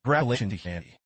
Congratulations to humanity.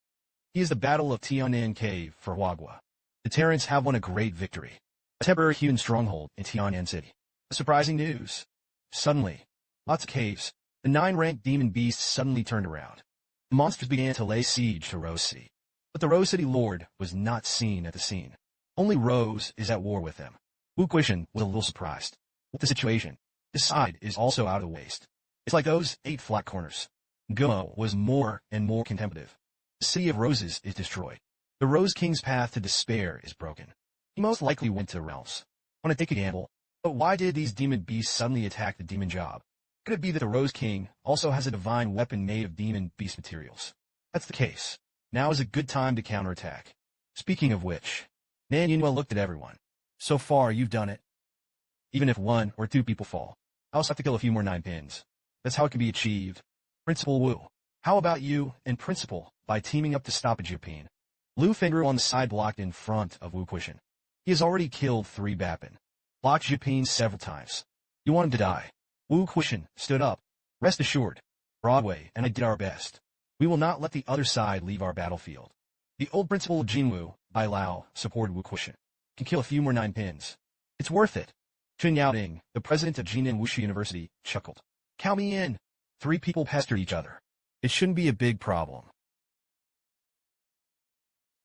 He is the Battle of Tianan Cave for Wagwa. The Terrans have won a great victory. A temporary human stronghold in Tianan City. Surprising news. Suddenly, lots of caves. The 9-ranked demon beasts suddenly turned around. The monsters began to lay siege to Rose City. But the Rose City Lord was not seen at the scene. Only Rose is at war with them. Wu Quishan was a little surprised. With the situation, his side is also out of the waste. It's like those 8 flat corners. Gumo was more and more contemplative. The City of Roses is destroyed. The Rose King's path to despair is broken. He most likely went to the realms. Want to take a gamble? But why did these demon beasts suddenly attack the demon job? Could it be that the Rose King also has a divine weapon made of demon beast materials? That's the case. Now is a good time to counterattack. Speaking of which, Nan Yunhua looked at everyone. So far, you've done it. Even if 1 or 2 people fall, I also have to kill a few more 9 pins. That's how it can be achieved. Principal Wu, how about you and Principal by teaming up to stop a Jupin? Lu Fengru on the side blocked in front of Wu Quishan. He has already killed 3 Bapin. Blocked Jupin several times. You want him to die. Wu Quishan stood up. Rest assured, Broadway and I did our best. We will not let the other side leave our battlefield. The old principal of Jinwu, Bai Lao, supported Wu Quishan. Can kill a few more 9 pins. It's worth it. Chun Yaoding, the president of Jinan Wuxi University, chuckled. Count me in. 3 people pestered each other. It shouldn't be a big problem.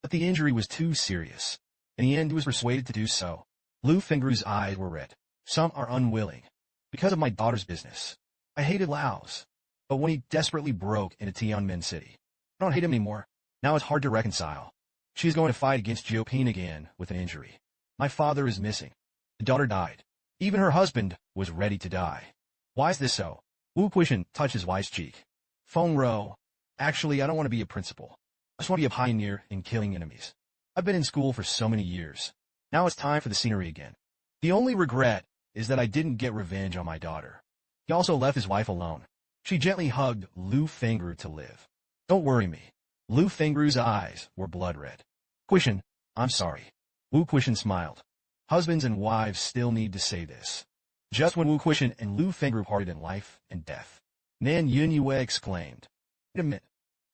But the injury was too serious. In the end, he was persuaded to do so. Lu Fengru's eyes were red. Some are unwilling. Because of my daughter's business. I hated Lao's. But when he desperately broke into Tianmen City, I don't hate him anymore. Now it's hard to reconcile. She's going to fight against Jiopin again with an injury. My father is missing. The daughter died. Even her husband was ready to die. Why is this so? Wu Quishan touched his wife's cheek. Feng Ro, actually, I don't want to be a principal. I just want to be a pioneer in killing enemies. I've been in school for so many years. Now it's time for the scenery again. The only regret is that I didn't get revenge on my daughter. He also left his wife alone. She gently hugged Lu Fengru to live. Don't worry me. Lu Fengru's eyes were blood red. Quishan, I'm sorry. Wu Quishan smiled. Husbands and wives still need to say this. Just when Wu Quishan and Lu Fengru parted in life and death, Nan Yunhua exclaimed. Wait a minute.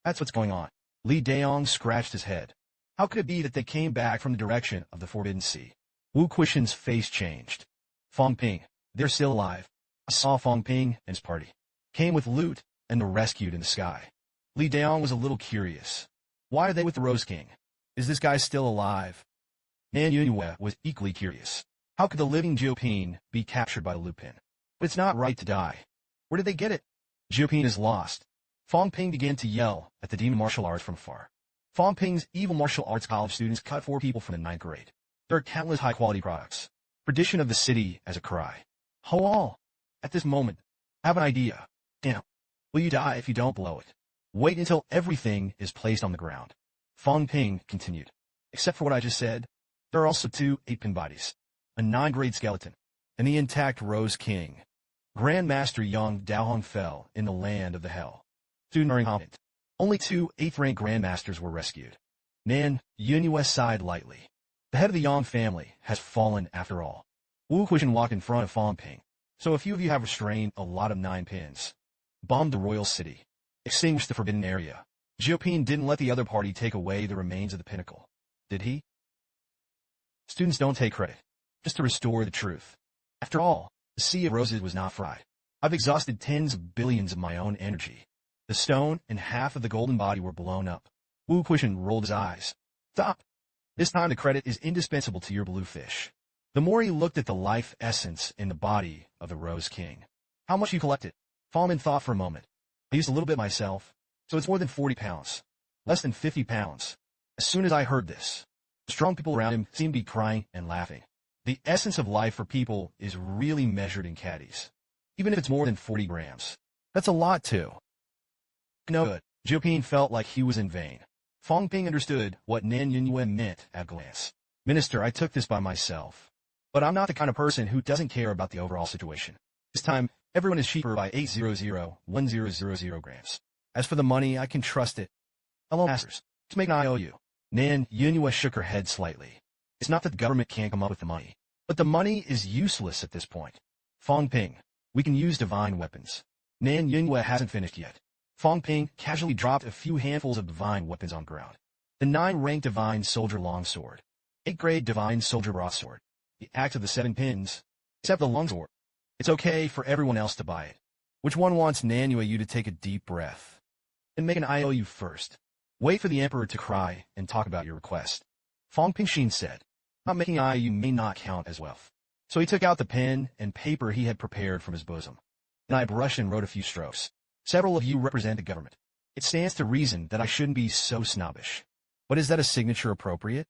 That's what's going on. Li Daong scratched his head. How could it be that they came back from the direction of the Forbidden Sea? Wu Quishan's face changed. Fang Ping, they're still alive. I saw Fang Ping and his party. Came with loot and were rescued in the sky. Li Daong was a little curious. Why are they with the Rose King? Is this guy still alive? Nan Yunhua was equally curious. How could the living Jiopin be captured by the Lupin? But it's not right to die. Where did they get it? Jiopin is lost. Fang Ping began to yell at the demon martial arts from afar. Fang Ping's evil martial arts college students cut 4 people from the 9th grade. There are countless high-quality products. Perdition of the city as a cry. Ho all! At this moment, I have an idea. Damn. Will you die if you don't blow it? Wait until everything is placed on the ground. Fang Ping continued. Except for what I just said, there are also 2 8-pin bodies. A 9th-grade skeleton, and the intact Rose King. Grandmaster Yang Daohong fell in the land of the hell. Student are incompetent. Only 2 8th-rank grandmasters were rescued. Nan Yunhua sighed lightly. The head of the Yang family has fallen after all. Wu Quishan walked in front of Fang Ping. So a few of you have restrained a lot of 9 pins. Bombed the royal city. Extinguished the forbidden area. Jiopin didn't let the other party take away the remains of the pinnacle. Did he? Students don't take credit. Just to restore the truth. After all, the Sea of Roses was not fried. I've exhausted tens of billions of my own energy. The stone and half of the golden body were blown up. Wu Quishan rolled his eyes. Stop! This time the credit is indispensable to your blue fish. The more he looked at the life essence in the body of the Rose King. How much you collected? Fallman thought for a moment. I used a little bit myself, so it's more than 40 pounds. Less than 50 pounds. As soon as I heard this, the strong people around him seemed to be crying and laughing. The essence of life for people is really measured in caddies. Even if it's more than 40 grams. That's a lot too. No good. Jiopin felt like he was in vain. Fang Ping understood what Nan Yunhua meant at a glance. Minister, I took this by myself. But I'm not the kind of person who doesn't care about the overall situation. This time, everyone is cheaper by 800,1000 grams. As for the money, I can trust it. Hello, masters. Let's make an IOU. Nan Yunhua shook her head slightly. It's not that the government can't come up with the money. But the money is useless at this point. Fang Ping, we can use divine weapons. Nan Yunhua hasn't finished yet. Fang Ping casually dropped a few handfuls of divine weapons on ground. The 9-rank Divine Soldier Longsword, 8-grade Divine Soldier Broadsword, the Axe of the 7 Pins, except the Longsword. It's okay for everyone else to buy it. Which one wants Nanua you to take a deep breath? And make an IOU first. Wait for the Emperor to cry and talk about your request. Fang Pingxin said. Not making IOU may not count as wealth. So he took out the pen and paper he had prepared from his bosom. And I brushed and wrote a few strokes. Several of you represent the government. It stands to reason that I shouldn't be so snobbish. But is that a signature appropriate?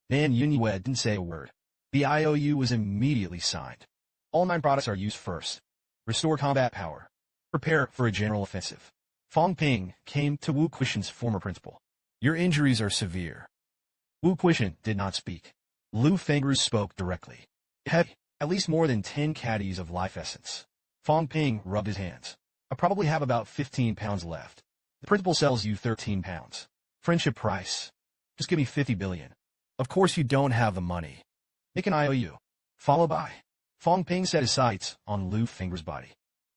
Nan Yunhue didn't say a word. The IOU was immediately signed. All 9 products are used first. Restore combat power. Prepare for a general offensive. Fang Ping came to Wu Quishan's former principal. Your injuries are severe. Wu Quishan did not speak. Lu Fengru spoke directly. Heavy, at least more than 10 caddies of life essence. Fang Ping rubbed his hands. I probably have about 15 pounds left. The principal sells you 13 pounds. Friendship price. Just give me 50 billion. Of course you don't have the money. Make an IOU. Followed by. Fang Ping set his sights on Lu Fengru's body.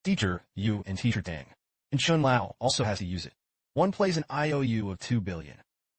Teacher, you and Teacher Tang. And Chun Lao also has to use it. One plays an IOU of 2 billion.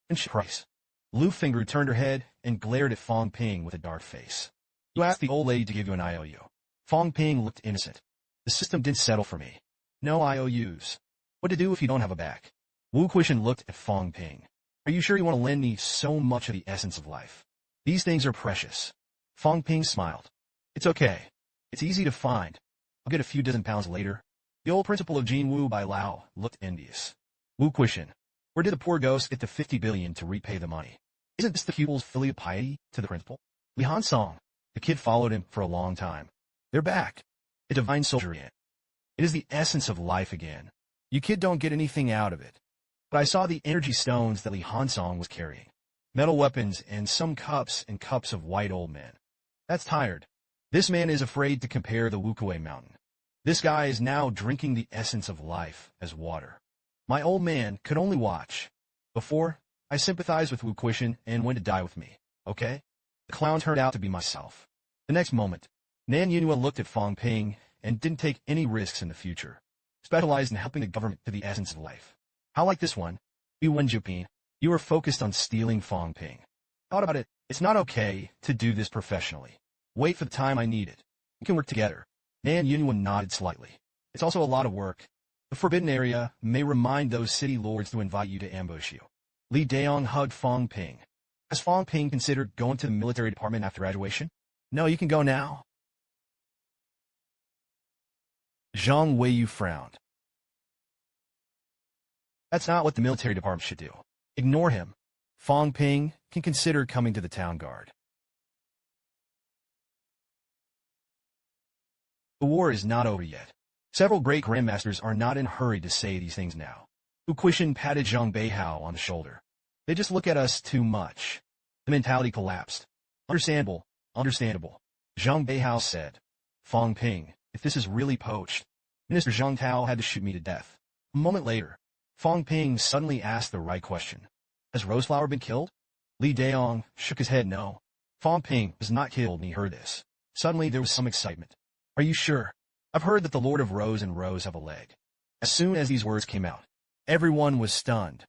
Friendship price. Lu Fengru turned her head and glared at Fang Ping with a dark face. You asked the old lady to give you an IOU. Fang Ping looked innocent. The system didn't settle for me. No IOUs. What to do if you don't have a back? Wu Quishan looked at Fang Ping. Are you sure you want to lend me so much of the essence of life? These things are precious. Fang Ping smiled. It's okay. It's easy to find. I'll get a few dozen pounds later. The old principal of Jin Wu Bai Lao looked envious. Wu Quishan. Where did the poor ghost get the 50 billion to repay the money? Isn't this the pupil's filial piety to the principal? Li Han Song. The kid followed him for a long time. They're back. A divine soldier in. It is the essence of life again. You kid don't get anything out of it. But I saw the energy stones that Li Hansong was carrying. Metal weapons and some cups and cups of white old men. That's tired. This man is afraid to compare the Wukue mountain. This guy is now drinking the essence of life as water. My old man could only watch. Before, I sympathized with Wu Quishan and went to die with me, okay? The clown turned out to be myself. The next moment, Nan Yunhua looked at Fang Ping and didn't take any risks in the future. Specialized in helping the government to the essence of life. How like this one? You Wen Jupin, you are focused on stealing Fang Ping. Thought about it, it's not okay to do this professionally. Wait for the time I need it. We can work together. Nan Yunhua nodded slightly. It's also a lot of work. The forbidden area may remind those city lords to invite you to ambush you. Li Daong hugged Fang Ping. Has Fang Ping considered going to the military department after graduation? No, you can go now. Zhang Weiyu frowned. That's not what the military department should do. Ignore him. Fang Ping can consider coming to the town guard. The war is not over yet. Several great grandmasters are not in a hurry to say these things now. Wu Quishan patted Zhang Beihao on the shoulder. They just look at us too much. The mentality collapsed. Understandable, understandable. Zhang Beihao said. Fang Ping, if this is really poached, Minister Zhang Tao had to shoot me to death. A moment later, Fang Ping suddenly asked the right question. Has Roseflower been killed? Li Daong shook his head no. Fang Ping was not killed when he heard this. Suddenly there was some excitement. Are you sure? I've heard that the Lord of Rose and Rose have a leg. As soon as these words came out, everyone was stunned.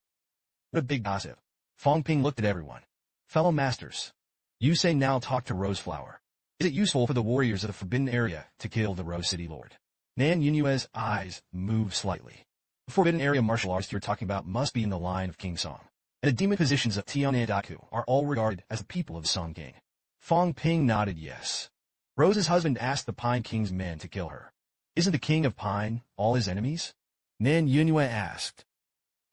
What a big gossip. Fang Ping looked at everyone. Fellow masters, you say now talk to Roseflower. Is it useful for the warriors of the Forbidden Area to kill the Rose City Lord? Nan Yunue's eyes moved slightly. The Forbidden Area martial arts you're talking about must be in the line of King Song. And the demon positions of Tian and Daku are all regarded as the people of Song King. Fang Ping nodded yes. Rose's husband asked the Pine King's men to kill her. Isn't the King of Pine all his enemies? Nan Yunhue asked.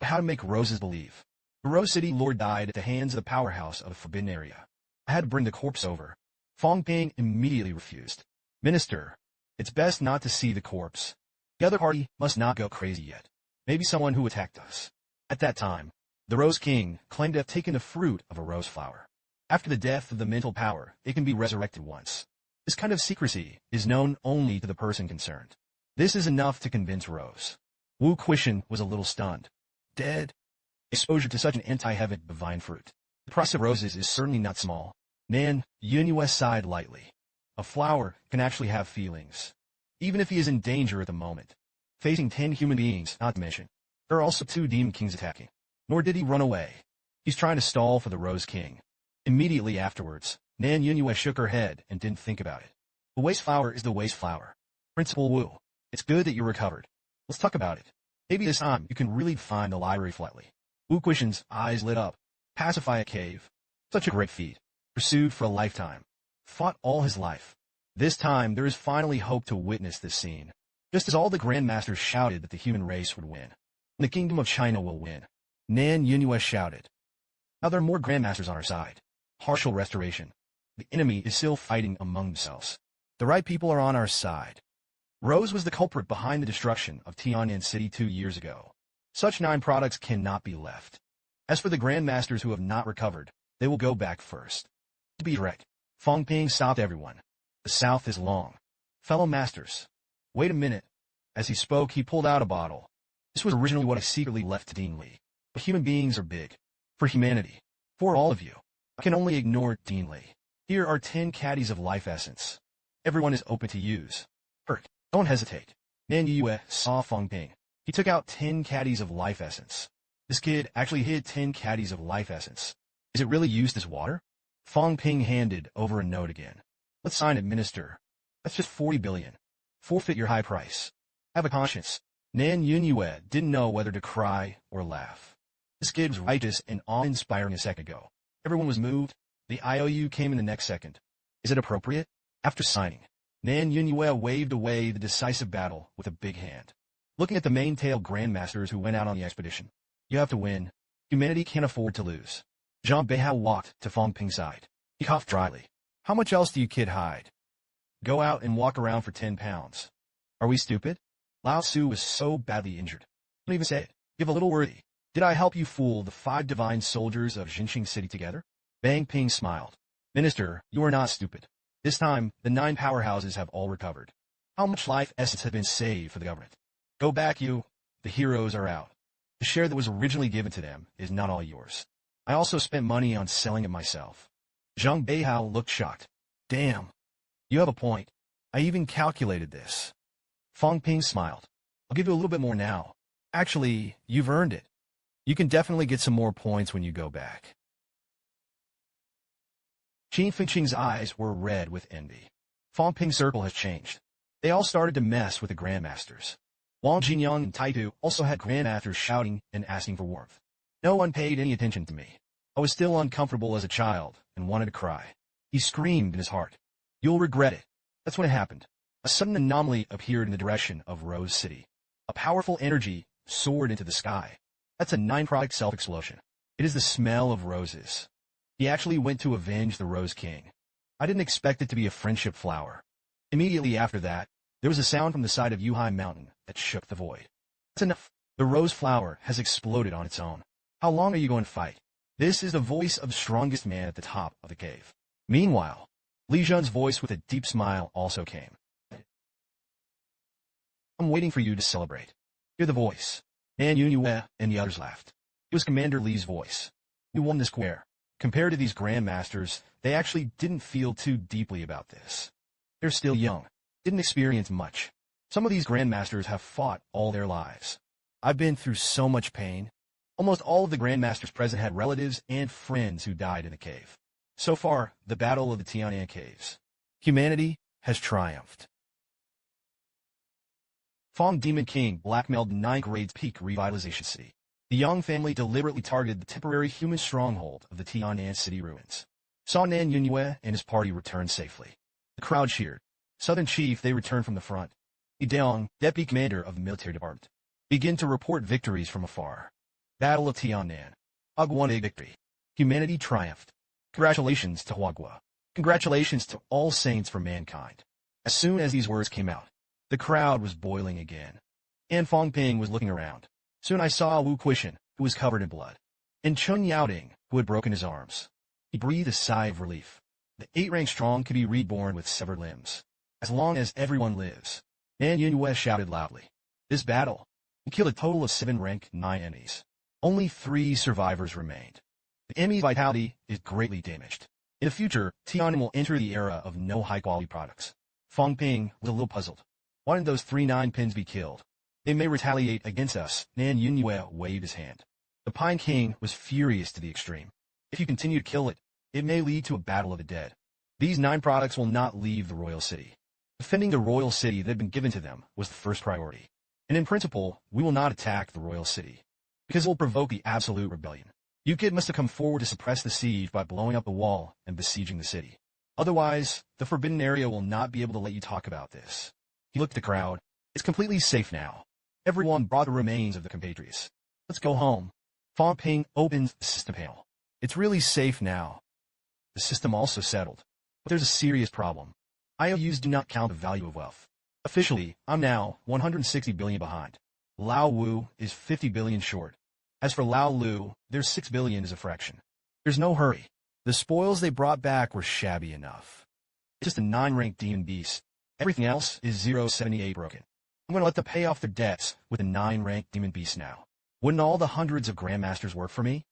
How to make Roses believe? The Rose City Lord died at the hands of the powerhouse of the Forbidden Area. I had to bring the corpse over. Fang Ping immediately refused. Minister, it's best not to see the corpse. The other party must not go crazy yet. Maybe someone who attacked us. At that time, the Rose King claimed to have taken the fruit of a rose flower. After the death of the mental power, it can be resurrected once. This kind of secrecy is known only to the person concerned. This is enough to convince Rose. Wu Quishan was a little stunned. Dead? Exposure to such an anti-heaven divine fruit. The price of roses is certainly not small. Nan Yunhue sighed lightly. A flower can actually have feelings. Even if he is in danger at the moment. Facing 10 human beings, not to mention There are also two demon kings attacking. Nor did he run away. He's trying to stall for the Rose King. Immediately afterwards, Nan Yunyue shook her head and didn't think about it. The waste flower is the waste flower. Principal Wu, it's good that you recovered. Let's talk about it. Maybe this time you can really find the library flatly. Wu Quishan's eyes lit up. Pacify a cave. Such a great feat. Pursued for a lifetime. Fought all his life. This time there is finally hope to witness this scene. Just as all the grandmasters shouted that the human race would win. The kingdom of China will win. Nan Yunyue shouted. Now there are more grandmasters on our side. Partial restoration. The enemy is still fighting among themselves. The right people are on our side. Rose was the culprit behind the destruction of Tian'an City 2 years ago. Such 9 products cannot be left. As for the grandmasters who have not recovered, they will go back first. To be direct, Fang Ping stopped everyone. The south is long. Fellow masters. Wait a minute. As he spoke, he pulled out a bottle. This was originally what I secretly left to Dean Li. But human beings are big. For humanity. For all of you. I can only ignore Dean Li. Here are 10 caddies of life essence. Everyone is open to use. Perk. Don't hesitate. Nan Yunyue saw Fang Ping. He took out 10 caddies of life essence. This kid actually hid 10 caddies of life essence. Is it really used as water? Fang Ping handed over a note again. Let's sign it, minister. That's just 40 billion. Forfeit your high price. Have a conscience. Nan Yunyue didn't know whether to cry or laugh. This kid was righteous and awe-inspiring a second ago. Everyone was moved. The IOU came in the next second. Is it appropriate? After signing, Nan Yunyue waved away the decisive battle with a big hand. Looking at the main-tailed grandmasters who went out on the expedition. You have to win. Humanity can't afford to lose. Zhang Beihao walked to Fang Ping's side. He coughed dryly. How much else do you kid hide? Go out and walk around for 10 pounds. Are we stupid? Lao Su was so badly injured. Don't even say it. Give a little worthy. Did I help you fool the 5 divine soldiers of Jinxing City together? Fang Ping smiled. Minister, you are not stupid. This time, the 9 powerhouses have all recovered. How much life essence have been saved for the government? Go back, you. The heroes are out. The share that was originally given to them is not all yours. I also spent money on selling it myself. Zhang Beihao looked shocked. Damn. You have a point. I even calculated this. Fang Ping smiled. I'll give you a little bit more now. Actually, you've earned it. You can definitely get some more points when you go back. Qin Fengqing's eyes were red with envy. Fang Ping's circle has changed. They all started to mess with the grandmasters. Wang Jinyang and Taitu also had grandmasters shouting and asking for warmth. No one paid any attention to me. I was still uncomfortable as a child and wanted to cry. He screamed in his heart. You'll regret it. That's when it happened. A sudden anomaly appeared in the direction of Rose City. A powerful energy soared into the sky. That's a 9-product self-explosion. It is the smell of roses. He actually went to avenge the Rose King. I didn't expect it to be a friendship flower. Immediately after that, there was a sound from the side of Yuhai Mountain that shook the void. That's enough. The rose flower has exploded on its own. How long are you going to fight? This is the voice of the strongest man at the top of the cave. Meanwhile, Li Zhen's voice with a deep smile also came. I'm waiting for you to celebrate. Hear the voice. Nan Yunyue and the others laughed. It was Commander Li's voice. We won the square. Compared to these grandmasters, they actually didn't feel too deeply about this. They're still young. Didn't experience much. Some of these grandmasters have fought all their lives. I've been through so much pain. Almost all of the grandmasters present had relatives and friends who died in the cave. So far, the battle of the Tian'an caves. Humanity has triumphed. Fang Demon King blackmailed 9 grades peak revitalization city. The Yang family deliberately targeted the temporary human stronghold of the Tian'an city ruins. Saw Nan Yunyue and his party return safely. The crowd cheered. Southern Chief, they returned from the front. Li Daong, Deputy Commander of the Military Department, begin to report victories from afar. Battle of Tian'an. Hua won a victory. Humanity triumphed. Congratulations to Hua. Congratulations to all saints for mankind. As soon as these words came out, the crowd was boiling again. And Fang Ping was looking around. Soon I saw Wu Quishan, who was covered in blood, and Chun Yaoding, who had broken his arms. He breathed a sigh of relief. The 8-rank strong could be reborn with severed limbs. As long as everyone lives. Nan Yunyue shouted loudly. This battle, we killed a total of 7 rank 9 enemies. Only 3 survivors remained. The enemy's vitality is greatly damaged. In the future, Tian'an will enter the era of no high-quality products. Fang Ping was a little puzzled. Why didn't those 3 9 pins be killed? They may retaliate against us. Nan Yunyue waved his hand. The Pine King was furious to the extreme. If you continue to kill it, it may lead to a battle of the dead. These 9 products will not leave the royal city. Defending the royal city that had been given to them was the first priority. And in principle, we will not attack the royal city, because it will provoke the absolute rebellion. You kid must have come forward to suppress the siege by blowing up the wall and besieging the city. Otherwise, the forbidden area will not be able to let you talk about this. He looked at the crowd. It's completely safe now. Everyone brought the remains of the compatriots. Let's go home. Fang Ping opened the system panel. It's really safe now. The system also settled. But there's a serious problem. IOUs do not count the value of wealth. Officially, I'm now 160 billion behind. Lao Wu is 50 billion short. As for Lao Lu, their 6 billion is a fraction. There's no hurry. The spoils they brought back were shabby enough. It's just a 9-rank demon beast. Everything else is 078 broken. I'm going to let them pay off their debts with a 9-rank demon beast now. Wouldn't all the hundreds of grandmasters work for me?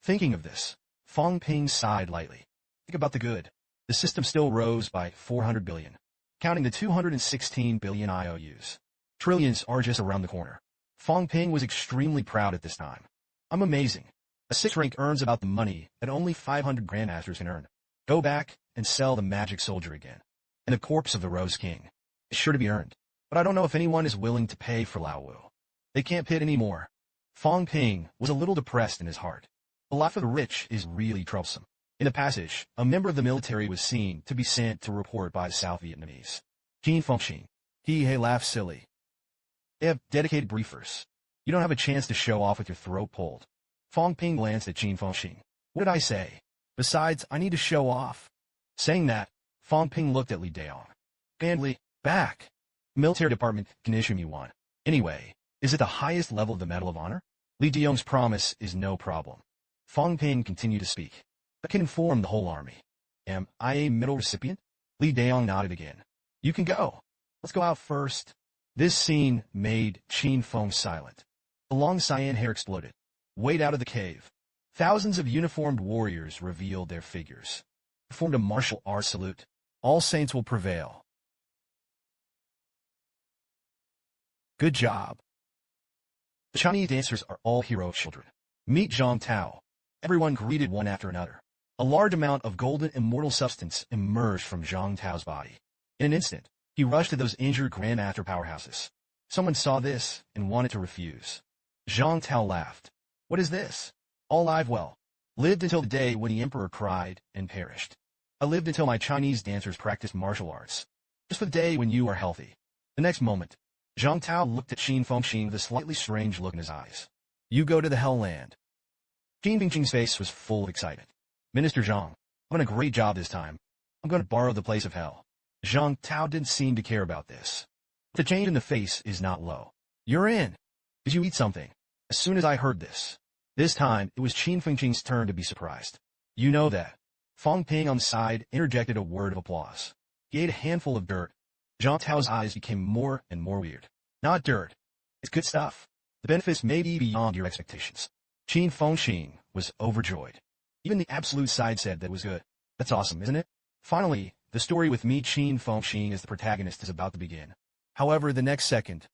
Thinking of this, Fang Ping sighed lightly. Think about the good. The system still rose by 400 billion, counting the 216 billion IOUs. Trillions are just around the corner. Fang Ping was extremely proud at this time. I'm amazing. A 6-rank earns about the money that only 500 grandmasters can earn. Go back and sell the magic soldier again. And the corpse of the Rose King is sure to be earned. But I don't know if anyone is willing to pay for Lao Wu. They can't pit anymore. Fang Ping was a little depressed in his heart. The life of the rich is really troublesome. In the passage, a member of the military was seen to be sent to report by the South Vietnamese. Jean Fengxing. He laughed silly. They have dedicated briefers. You don't have a chance to show off with your throat pulled. Fang Ping glanced at Jean Fengxing. What did I say? Besides, I need to show off. Saying that, Fang Ping looked at Li Daong. Gandli, back. The military department can issue me one. Anyway, is it the highest level of the Medal of Honor? Li Daong's promise is no problem. Fang Ping continued to speak. I can inform the whole army. Am I a medal recipient? Li Daong nodded again. You can go. Let's go out first. This scene made Qin Feng silent. The long cyan hair exploded. Wade out of the cave. Thousands of uniformed warriors revealed their figures. Performed a martial arts salute. All saints will prevail. Good job. The Chinese dancers are all hero children. Meet Zhang Tao. Everyone greeted one after another. A large amount of golden immortal substance emerged from Zhang Tao's body. In an instant, he rushed to those injured grandmaster powerhouses. Someone saw this and wanted to refuse. Zhang Tao laughed. What is this? All I've lived until the day when the emperor cried and perished. I lived until my Chinese dancers practiced martial arts. Just for the day when you are healthy. The next moment, Zhang Tao looked at Qin Fengxing with a slightly strange look in his eyes. You go to the Hell Land. Qin Fengxing's face was full of excitement. Minister Zhang, I've done a great job this time. I'm going to borrow the place of hell. Zhang Tao didn't seem to care about this. The change in the face is not low. You're in. Did you eat something? As soon as I heard this. This time, it was Qin Fengxing's turn to be surprised. You know that. Fang Ping on the side interjected a word of applause. He ate a handful of dirt. Zhang Tao's eyes became more and more weird. Not dirt. It's good stuff. The benefits may be beyond your expectations. Qin Fengxing was overjoyed. Even the absolute side said that it was good. That's awesome, isn't it? Finally, the story with me Qin Fengxing as the protagonist is about to begin. However, the next second,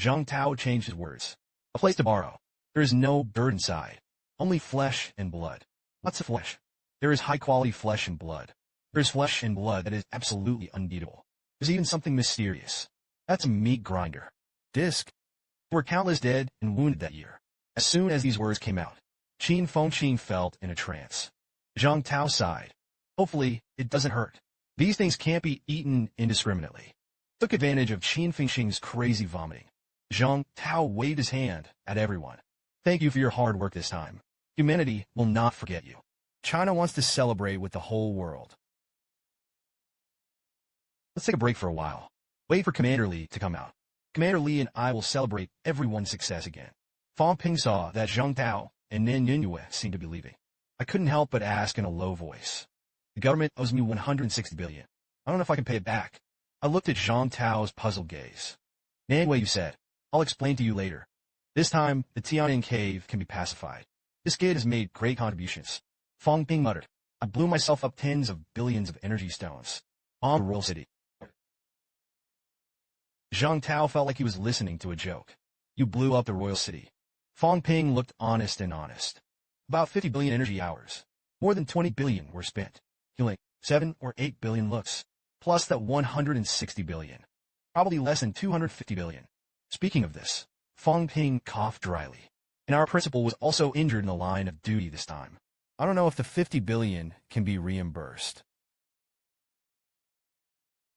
Zhang Tao changed his words. A place to borrow. There is no dirt inside. Only flesh and blood. Lots of flesh. There is high-quality flesh and blood. There is flesh and blood that is absolutely unbeatable. There's even something mysterious. That's a meat grinder. Disc. There were countless dead and wounded that year. As soon as these words came out, Qin Fengxing felt in a trance. Zhang Tao sighed. Hopefully, it doesn't hurt. These things can't be eaten indiscriminately. Took advantage of Qin Fengxing's crazy vomiting. Zhang Tao waved his hand at everyone. Thank you for your hard work this time. Humanity will not forget you. China wants to celebrate with the whole world. Let's take a break for a while. Wait for Commander Li to come out. Commander Li and I will celebrate everyone's success again. Fang Ping saw that Zhang Tao and Nan Yunyue seemed to be leaving. I couldn't help but ask in a low voice. The government owes me 160 billion. I don't know if I can pay it back. I looked at Zhang Tao's puzzled gaze. Nanwei, you said. I'll explain to you later. This time, the Tiananmen cave can be pacified. This kid has made great contributions. Fang Ping muttered. I blew myself up tens of billions of energy stones. On the royal city. Zhang Tao felt like he was listening to a joke. You blew up the royal city. Fang Ping looked honest and honest. About 50 billion energy hours. More than 20 billion were spent. Healing 7 or 8 billion looks. Plus that 160 billion. Probably less than 250 billion. Speaking of this, Fang Ping coughed dryly. And our principal was also injured in the line of duty this time. I don't know if the 50 billion can be reimbursed.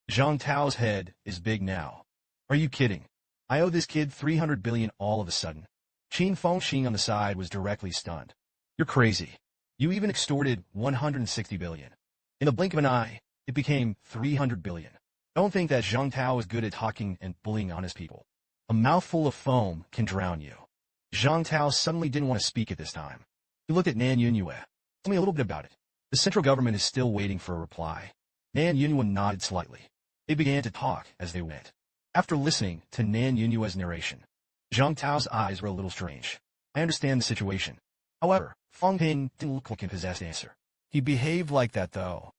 Zhang Tao's head is big now. Are you kidding? I owe this kid 300 billion all of a sudden. Qin Fengxing on the side was directly stunned. You're crazy. You even extorted 160 billion. In the blink of an eye, it became 300 billion. Don't think that Zhang Tao is good at talking and bullying honest people. A mouthful of foam can drown you. Zhang Tao suddenly didn't want to speak at this time. He looked at Nan Yunyue. Tell me a little bit about it. The central government is still waiting for a reply. Nan Yunyue nodded slightly. They began to talk as they went. After listening to Nan Yunyue's narration, Zhang Tao's eyes were a little strange. I understand the situation. However, Fang Ping didn't look like a possessed answer. He behaved like that, though.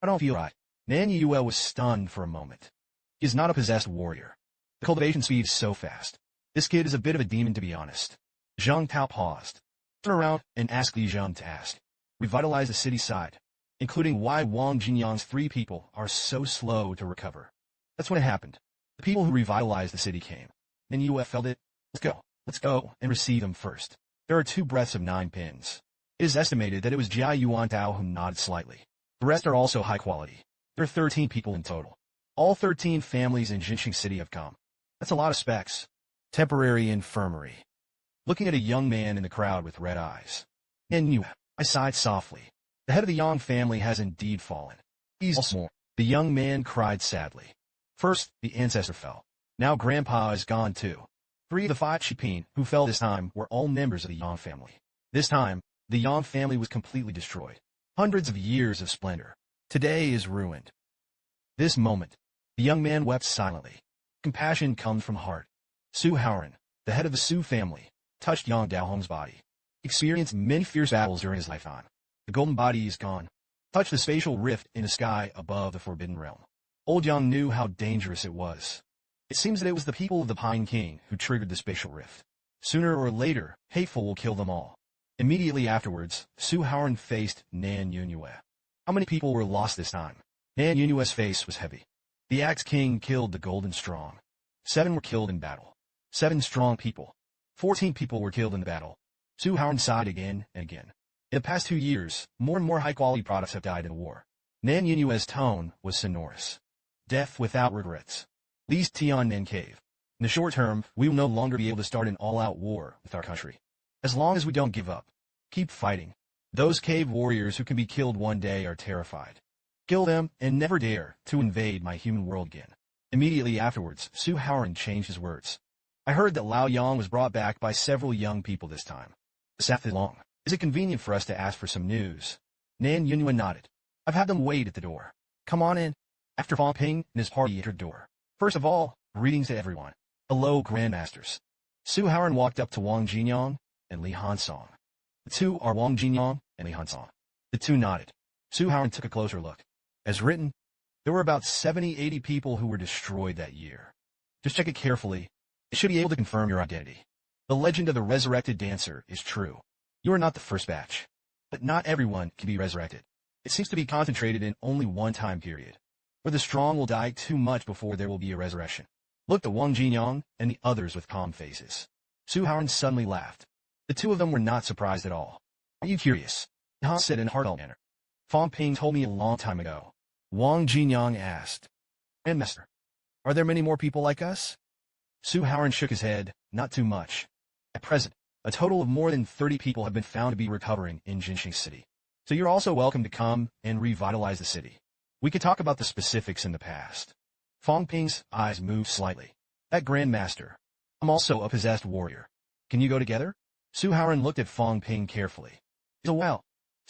I don't feel right. Nan Yunyue was stunned for a moment. He is not a possessed warrior. The cultivation speed is so fast. This kid is a bit of a demon, to be honest. Zhang Tao paused, turned around, and asked Li Zhang to ask. Revitalize the city side, including why Wang Jinyang's 3 people are so slow to recover. That's when it happened. The people who revitalized the city came. Then Yue felt it. Let's go, and receive them first. There are 2 breaths of 9 pins. It is estimated that it was Jia Yuan Tao who nodded slightly. The rest are also high quality. There are 13 people in total. All 13 families in Jinxing City have come. That's a lot of specs. Temporary infirmary. Looking at a young man in the crowd with red eyes. And Yue, I sighed softly. The head of the Yang family has indeed fallen. He's also. The young man cried sadly. First, the ancestor fell. Now Grandpa is gone too. 3 of the 5 Chipin who fell this time were all members of the Yang family. This time, the Yang family was completely destroyed. Hundreds of years of splendor. Today is ruined. This moment, the young man wept silently. Compassion comes from heart. Su Haoran, the head of the Su family, touched Yang Daohong's body. Experienced many fierce battles during his lifetime. The golden body is gone. Touched the spatial rift in the sky above the Forbidden Realm. Old Yang knew how dangerous it was. It seems that it was the people of the Pine King who triggered the spatial rift. Sooner or later, Hateful will kill them all. Immediately afterwards, Su Haoran faced Nan Yunyue. How many people were lost this time? Nan Yunyue's face was heavy. The Axe King killed the Golden Strong. 7 were killed in battle. 7 strong people. 14 people were killed in the battle. Su Haoran sighed again and again. In the past 2 years, more and more high-quality products have died in war. Nan Yunyue's tone was sonorous. Death without regrets. Lee's Tiannan Cave. In the short term, we will no longer be able to start an all-out war with our country. As long as we don't give up. Keep fighting. Those cave warriors who can be killed one day are terrified. Kill them and never dare to invade my human world again. Immediately afterwards, Su Haoran changed his words. I heard that Lao Yang was brought back by several young people this time. The Saf is long. Is it convenient for us to ask for some news? Nan Yunyue nodded. I've had them wait at the door. Come on in. After Fang Ping and his party entered the door. First of all, greetings to everyone. Hello, Grandmasters. Su Haoran walked up to Wang Jinyang and Li Hansong. The 2 are Wang Jinyang and Li Hansong. The 2 nodded. Su Haoran took a closer look. As written, there were about 70-80 people who were destroyed that year. Just check it carefully. It should be able to confirm your identity. The legend of the resurrected dancer is true. You are not the first batch. But not everyone can be resurrected. It seems to be concentrated in only one time period, where the strong will die too much before there will be a resurrection. Looked at Wang Jinyang and the others with calm faces. Su Haoran suddenly laughed. The 2 of them were not surprised at all. Are you curious? Han said in a heartfelt manner. Fang Ping told me a long time ago. Wang Jinyang asked. Grandmaster, are there many more people like us? Su Haoran shook his head, not too much. At present, a total of more than 30 people have been found to be recovering in Jinxing City. So you're also welcome to come and revitalize the city. We could talk about the specifics in the past. Fang Ping's eyes moved slightly. That Grandmaster. I'm also a possessed warrior. Can you go together? Su Haoran looked at Fang Ping carefully. Still a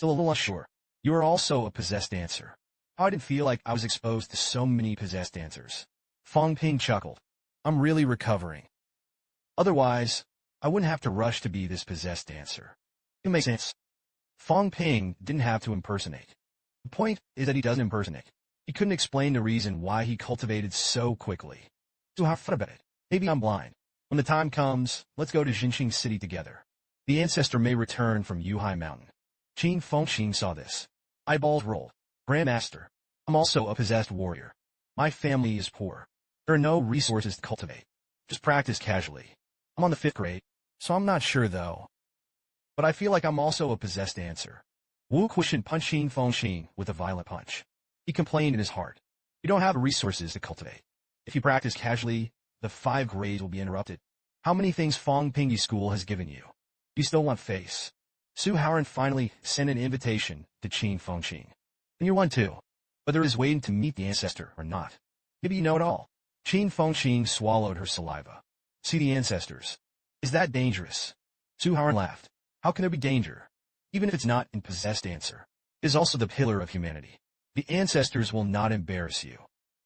little unsure. You are also a possessed dancer. I didn't feel like I was exposed to so many possessed dancers. Fang Ping chuckled. I'm really recovering. Otherwise, I wouldn't have to rush to be this possessed dancer. It makes sense. Fang Ping didn't have to impersonate. The point is that he doesn't impersonate. He couldn't explain the reason why he cultivated so quickly. So have fun about it. Maybe I'm blind. When the time comes, let's go to Jinxing City together. The ancestor may return from Yuhai Mountain. Qin Fengqing saw this. Eyeballs rolled. Grandmaster. I'm also a possessed warrior. My family is poor. There are no resources to cultivate. Just practice casually. I'm on the 5th grade, so I'm not sure though. But I feel like I'm also a possessed dancer. Wu Kuishan punched Qin Fengqing with a violent punch. He complained in his heart. You don't have resources to cultivate. If you practice casually, the 5 grades will be interrupted. How many things Fang Ping school has given you? You still want face. Su Haoran finally sent an invitation to Qin Fengqing. And you're one too. Whether is waiting to meet the ancestor or not. Maybe you know it all. Qin Fengqing swallowed her saliva. See the ancestors. Is that dangerous? Su Haoran laughed. How can there be danger? Even if it's not in possessed answer. It is also the pillar of humanity. The ancestors will not embarrass you.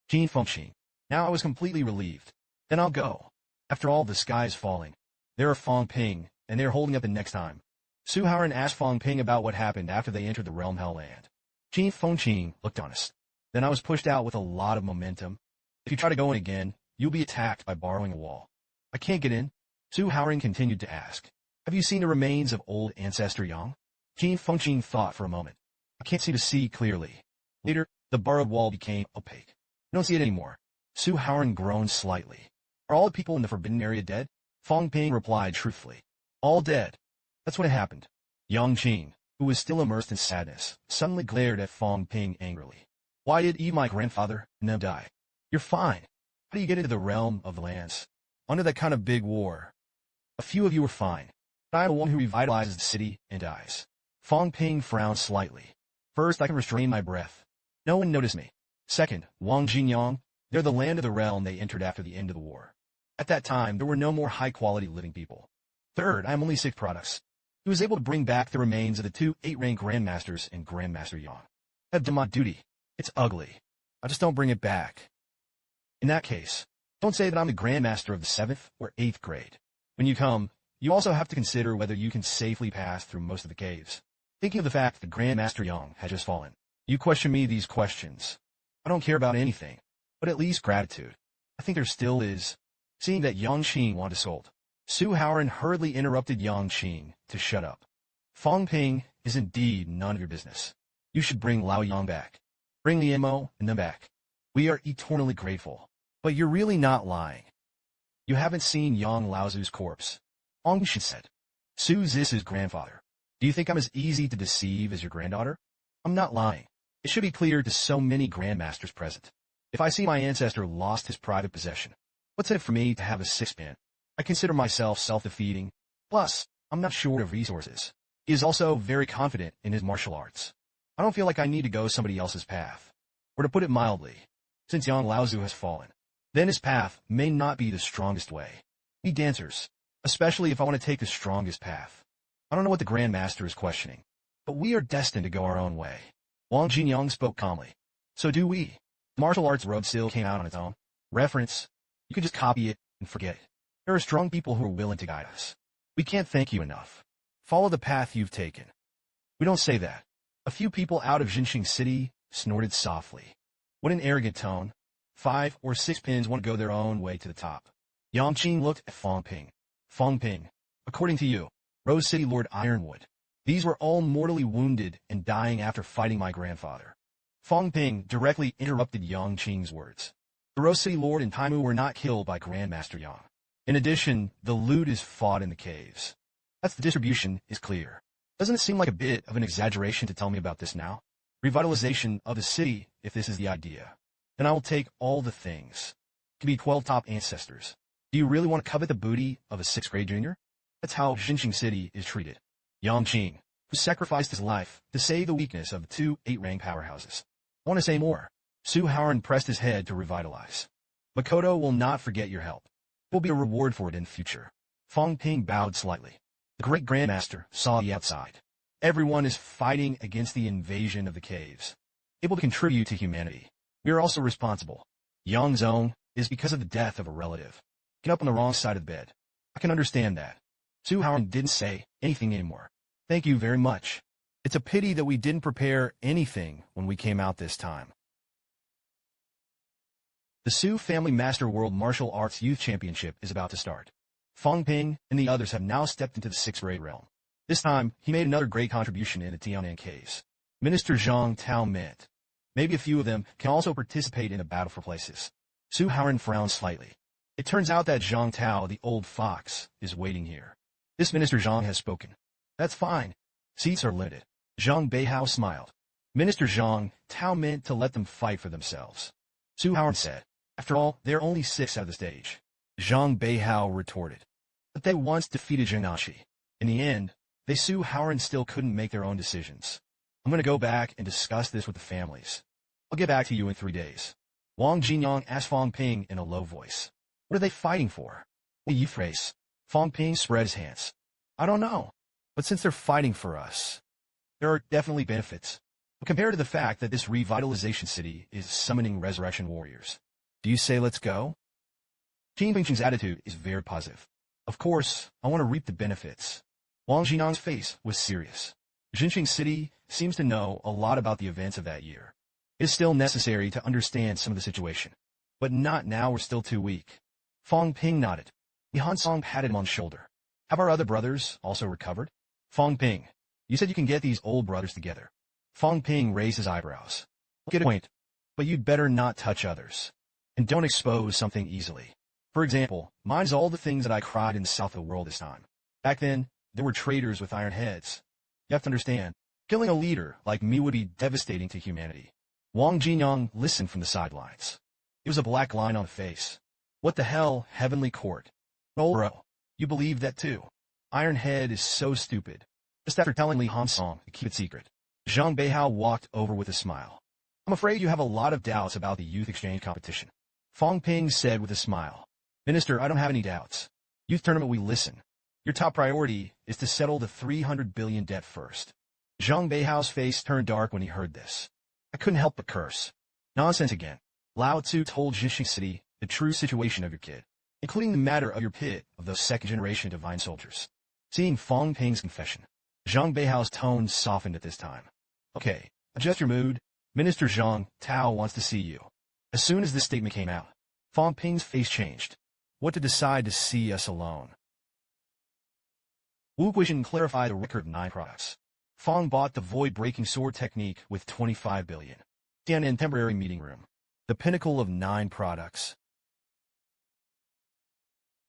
Qin Fengqing. Now I was completely relieved. Then I'll go. After all, the sky is falling. There are Fang Ping, and they're holding up the next time. Su Haoran asked Fang Ping about what happened after they entered the realm Hellland. Qin Fengqing looked honest. Then I was pushed out with a lot of momentum. If you try to go in again, you'll be attacked by borrowing a wall. I can't get in. Su Haoran continued to ask. Have you seen the remains of old ancestor Yang? Qin Fengqing thought for a moment. I can't seem to see clearly. Later, the borrowed wall became opaque. I don't see it anymore. Su Haoran groaned slightly. Are all the people in the forbidden area dead? Fang Ping replied truthfully. All dead. That's when it happened. Yang Qing, who was still immersed in sadness, suddenly glared at Fang Ping angrily. Why did you, my grandfather, and them die? You're fine. How do you get into the realm of the lands? Under that kind of big war. A few of you were fine. But I am the one who revitalizes the city and dies. Fang Ping frowned slightly. First, I can restrain my breath. No one noticed me. Second, Wang Jinyang, they're the land of the realm they entered after the end of the war. At that time, there were no more high-quality living people. Third, I am only 6 products. He was able to bring back the remains of the 2 8-rank grandmasters and Grandmaster Yang. I've done my duty. It's ugly. I just don't bring it back. In that case, don't say that I'm the grandmaster of the 7th or 8th grade. When you come, you also have to consider whether you can safely pass through most of the caves. Thinking of the fact that Grandmaster Yang had just fallen. You question me these questions. I don't care about anything, but at least gratitude. I think there still is. Seeing that Yang Qing wanted sold, Su Haoran hurriedly interrupted Yang Qing to shut up. Fang Ping is indeed none of your business. You should bring Lao Yang back. Bring the MO and them back. We are eternally grateful. But you're really not lying. You haven't seen Yang Laozu's corpse. Fang Ping said. Su Zis's grandfather. Do you think I'm as easy to deceive as your granddaughter? I'm not lying. It should be clear to so many grandmasters present. If I see my ancestor lost his private possession, what's in it for me to have a 6-pin? I consider myself self-defeating. Plus, I'm not short of resources. He is also very confident in his martial arts. I don't feel like I need to go somebody else's path. Or to put it mildly, since Yang Laozu has fallen, then his path may not be the strongest way. We dancers, especially if I want to take the strongest path. I don't know what the Grandmaster is questioning, but we are destined to go our own way. Wang Jinyang spoke calmly. So do we. The martial arts road still came out on its own. Reference. You can just copy it and forget it. There are strong people who are willing to guide us. We can't thank you enough. Follow the path you've taken. We don't say that. A few people out of Jinxing City snorted softly. What an arrogant tone. 5 or 6 pins want to go their own way to the top. Yang Qing looked at Fang Ping. Fang Ping, according to you, Rose City Lord Ironwood. These were all mortally wounded and dying after fighting my grandfather. Fang Ping directly interrupted Yang Qing's words. The Rose City Lord and Taimu were not killed by Grandmaster Yang. In addition, the loot is fought in the caves. That's the distribution is clear. Doesn't it seem like a bit of an exaggeration to tell me about this now? Revitalization of the city, if this is the idea. Then I will take all the things. It can be 12 top ancestors. Do you really want to covet the booty of a 6th grade junior? That's how Jinxing City is treated. Yang Qing, who sacrificed his life to save the weakness of the 2 8-rank powerhouses. I want to say more. Su Haoran pressed his head to revitalize. Makoto will not forget your help. There will be a reward for it in the future. Fang Ping bowed slightly. The great grandmaster saw the outside. Everyone is fighting against the invasion of the caves. Able to contribute to humanity. We are also responsible. Yang's own is because of the death of a relative. Get up on the wrong side of the bed. I can understand that. Su Haoran didn't say anything anymore. Thank you very much. It's a pity that we didn't prepare anything when we came out this time. The Su Family Master World Martial Arts Youth Championship is about to start. Fang Ping and the others have now stepped into the 6th grade realm. This time, he made another great contribution in the Tianan Caves. Minister Zhang Tao meant. Maybe a few of them can also participate in a battle for places. Su Haoran frowned slightly. It turns out that Zhang Tao, the old fox, is waiting here. This Minister Zhang has spoken. That's fine. Seats are limited. Zhang Beihao smiled. Minister Zhang Tao meant to let them fight for themselves. Su Haoran said. After all, there are only 6 out of the stage. Zhang Beihao retorted. But they once defeated Zhengnashi. In the end, they Su Haoran still couldn't make their own decisions. I'm going to go back and discuss this with the families. I'll get back to you in 3 days. Wang Jinyang asked Fang Ping in a low voice. What are they fighting for? What do you phrase? Fang Ping spread his hands. I don't know. But since they're fighting for us, there are definitely benefits. But compared to the fact that this revitalization city is summoning resurrection warriors, do you say let's go? Qin Pingqing's attitude is very positive. Of course, I want to reap the benefits. Wang Jinyang's face was serious. Jinqing City seems to know a lot about the events of that year. It is still necessary to understand some of the situation. But not now, we're still too weak. Fang Ping nodded. Li Hansong patted him on the shoulder. Have our other brothers also recovered? Fang Ping, you said you can get these old brothers together. Fang Ping raised his eyebrows. Get a point, but you'd better not touch others. And don't expose something easily. For example, mine's all the things that I cried in the south of the world this time. Back then, there were traitors with iron heads. You have to understand, killing a leader like me would be devastating to humanity. Wang Jinyang listened from the sidelines. It was a black line on the face. What the hell, Heavenly Court? Oh, bro, you believe that too? Iron Head is so stupid. Just after telling Li Hansong to keep it secret, Zhang Beihao walked over with a smile. I'm afraid you have a lot of doubts about the youth exchange competition. Fang Ping said with a smile. Minister, I don't have any doubts. Youth tournament, we listen. Your top priority is to settle the 300 billion debt first. Zhang Beihao's face turned dark when he heard this. I couldn't help but curse. Nonsense again. Lao Tzu told Jinqing City the true situation of your kid, including the matter of your pit of those second-generation divine soldiers. Seeing Fang Ping's confession, Zhang Beihao's tone softened at this time. Okay, adjust your mood. Minister Zhang Tao wants to see you. As soon as this statement came out, Fang Ping's face changed. What to decide to see us alone? Wu Guixin clarified a record 9 products. Fang bought the void-breaking sword technique with 25 billion. Tianan temporary meeting room. The pinnacle of 9 products.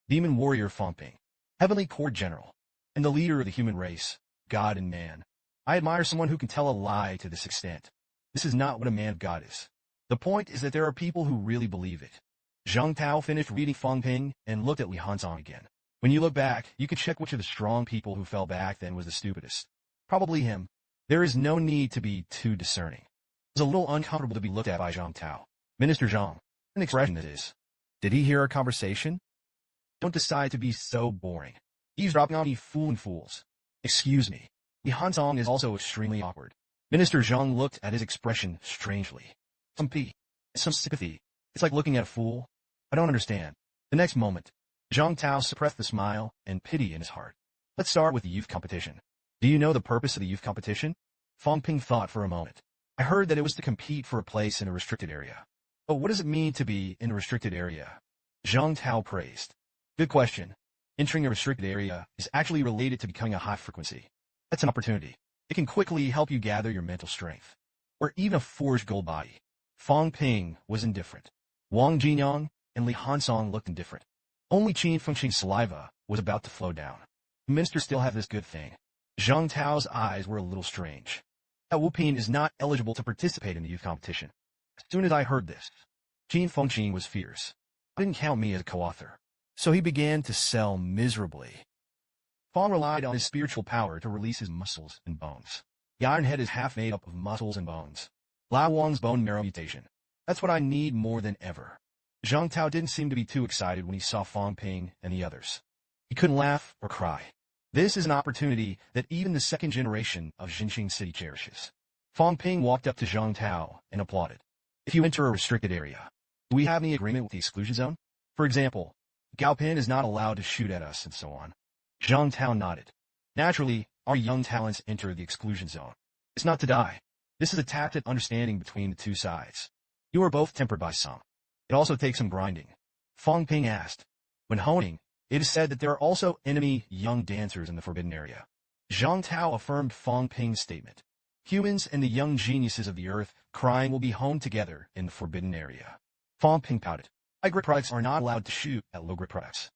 Demon warrior Fang Ping. Heavenly Court General. And the leader of the human race, God and man. I admire someone who can tell a lie to this extent. This is not what a man of God is. The point is that there are people who really believe it. Zhang Tao finished reading Fang Ping and looked at Li Hansong again. When you look back, you can check which of the strong people who fell back then was the stupidest. Probably him. There is no need to be too discerning. It was a little uncomfortable to be looked at by Zhang Tao. Minister Zhang. An expression it is. Did he hear our conversation? Don't decide to be so boring. Eavesdropping on me fooling fools. Excuse me. Li Hansong is also extremely awkward. Minister Zhang looked at his expression strangely. Some pity. Some sympathy. It's like looking at a fool. I don't understand. The next moment, Zhang Tao suppressed the smile and pity in his heart. Let's start with the youth competition. Do you know the purpose of the youth competition? Fang Ping thought for a moment. I heard that it was to compete for a place in a restricted area. But what does it mean to be in a restricted area? Zhang Tao praised. Good question. Entering a restricted area is actually related to becoming a high frequency. That's an opportunity. It can quickly help you gather your mental strength. Or even a forged gold body. Fang Ping was indifferent. Wang Jinyang and Li Hansong looked indifferent. Only Qin Pingqing's saliva was about to flow down. The minister still have this good thing. Zhang Tao's eyes were a little strange. That Wu Ping is not eligible to participate in the youth competition. As soon as I heard this, Qin Pingqing was fierce. I didn't count me as a co-author. So he began to sell miserably. Fang relied on his spiritual power to release his muscles and bones. The Iron Head is half made up of muscles and bones. Lao Wang's bone marrow mutation. That's what I need more than ever. Zhang Tao didn't seem to be too excited when he saw Fang Ping and the others. He couldn't laugh or cry. This is an opportunity that even the second generation of Jinqing City cherishes. Fang Ping walked up to Zhang Tao and applauded. If you enter a restricted area, do we have any agreement with the exclusion zone? For example, Gao Pin is not allowed to shoot at us and so on. Zhang Tao nodded. Naturally, our young talents enter the exclusion zone. It's not to die. This is a tacit understanding between the two sides. You are both tempered by some. It also takes some grinding. Fang Ping asked. When honing, it is said that there are also enemy young dancers in the forbidden area. Zhang Tao affirmed Fang Ping's statement. Humans and the young geniuses of the earth crying will be honed together in the forbidden area. Fang Ping pouted. High-grade products are not allowed to shoot at low-grade products.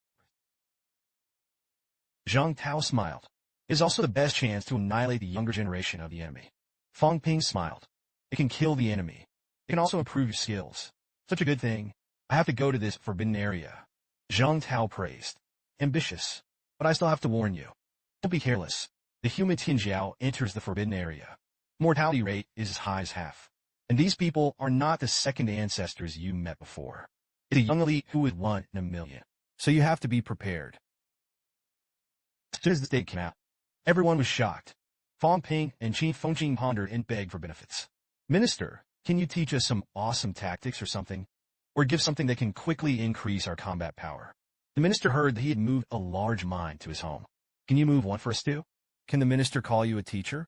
Zhang Tao smiled. It is also the best chance to annihilate the younger generation of the enemy. Fang Ping smiled. It can kill the enemy. It can also improve your skills. Such a good thing. I have to go to this forbidden area. Zhang Tao praised. Ambitious. But I still have to warn you. Don't be careless. The human Tianjiao enters the forbidden area. Mortality rate is as high as half. And these people are not the second ancestors you met before. It's a young elite who is 1 in a million. So you have to be prepared. As soon as the state came out, everyone was shocked. Fang Ping and Qin Fengqing pondered and begged for benefits. Minister, can you teach us some awesome tactics or something? Or give something that can quickly increase our combat power? The minister heard that he had moved a large mine to his home. Can you move one for us too? Can the minister call you a teacher?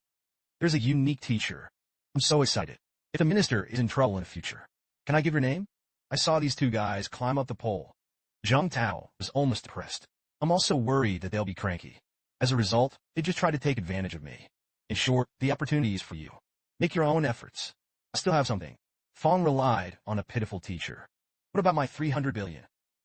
There's a unique teacher. I'm so excited. If the minister is in trouble in the future, can I give your name? I saw these two guys climb up the pole. Zhang Tao was almost depressed. I'm also worried that they'll be cranky. As a result, they just try to take advantage of me. In short, the opportunity is for you. Make your own efforts. I still have something. Fang relied on a pitiful teacher. What about my 300 billion?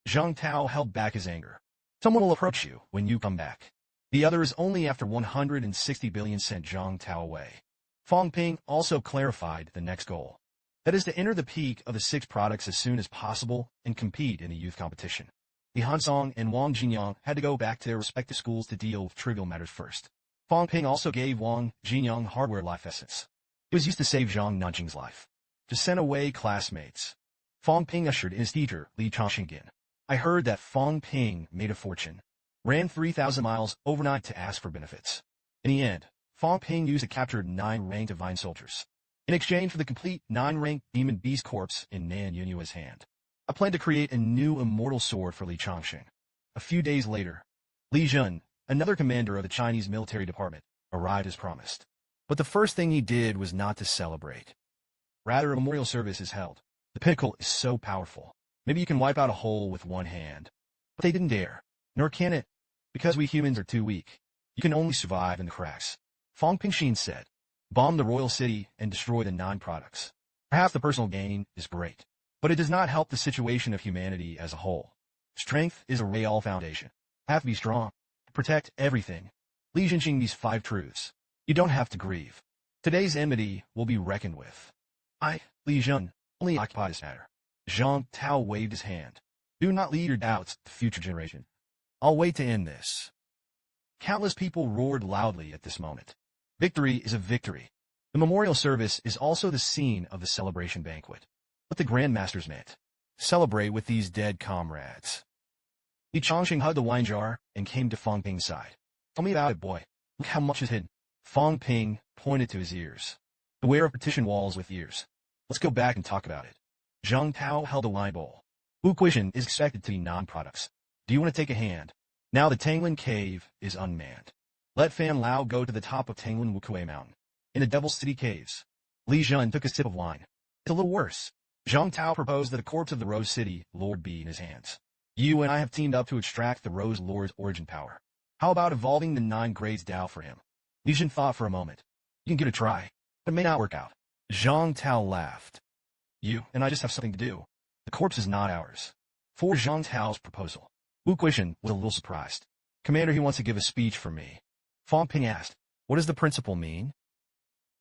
Zhang Tao held back his anger. Someone will approach you when you come back. The other is only after 160 billion sent Zhang Tao away. Fang Ping also clarified the next goal. That is to enter the peak of the 6 products as soon as possible and compete in the youth competition. Li Hansong and Wang Jinyang had to go back to their respective schools to deal with trivial matters first. Fang Ping also gave Wang Jinyang hardware life essence. It was used to save Zhang Nanjing's life. To send away classmates. Fang Ping ushered in his teacher, Li Changxingin. I heard that Fang Ping made a fortune. Ran 3,000 miles overnight to ask for benefits. In the end, Fang Ping used to capture 9-rank divine soldiers. In exchange for the complete 9-rank demon beast corpse in Nan Yunyua's hand. I plan to create a new immortal sword for Li Changxing. A few days later, Li Jun, another commander of the Chinese military department, arrived as promised. But the first thing he did was not to celebrate. Rather, a memorial service is held. The pinnacle is so powerful. Maybe you can wipe out a hole with one hand. But they didn't dare. Nor can it. Because we humans are too weak. You can only survive in the cracks. Fang Pingxin said. Bomb the royal city and destroy the 9 products. Perhaps the personal gain is great. But it does not help the situation of humanity as a whole. Strength is a real foundation. Have to be strong. Protect everything. Li Jinxing these 5 truths. You don't have to grieve. Today's enmity will be reckoned with. I, Li Jun, only occupy this matter. Zhang Tao waved his hand. Do not leave your doubts to future generation. I'll wait to end this. Countless people roared loudly at this moment. Victory is a victory. The memorial service is also the scene of the celebration banquet. What the grandmasters meant. Celebrate with these dead comrades. Li Changxing hugged the wine jar and came to Fang Ping's side. Tell me about it, boy. Look how much is hidden. Fang Ping pointed to his ears. Beware of partition walls with ears. Let's go back and talk about it. Zhang Tao held a wine bowl. Wu Quishan is expected to be non-products. Do you want to take a hand? Now the Tanglin Cave is unmanned. Let Fan Lao go to the top of Tanglin Wukue Mountain. In the Devil's City Caves. Li Jun took a sip of wine. It's a little worse. Zhang Tao proposed that a corpse of the Rose City Lord be in his hands. You and I have teamed up to extract the Rose Lord's origin power. How about evolving the 9 grades Dao for him? Li Jun thought for a moment. You can give it a try, but it may not work out. Zhang Tao laughed. You and I just have something to do. The corpse is not ours. For Zhang Tao's proposal. Wu Quishan was a little surprised. Commander, he wants to give a speech for me. Fang Ping asked, what does the principle mean?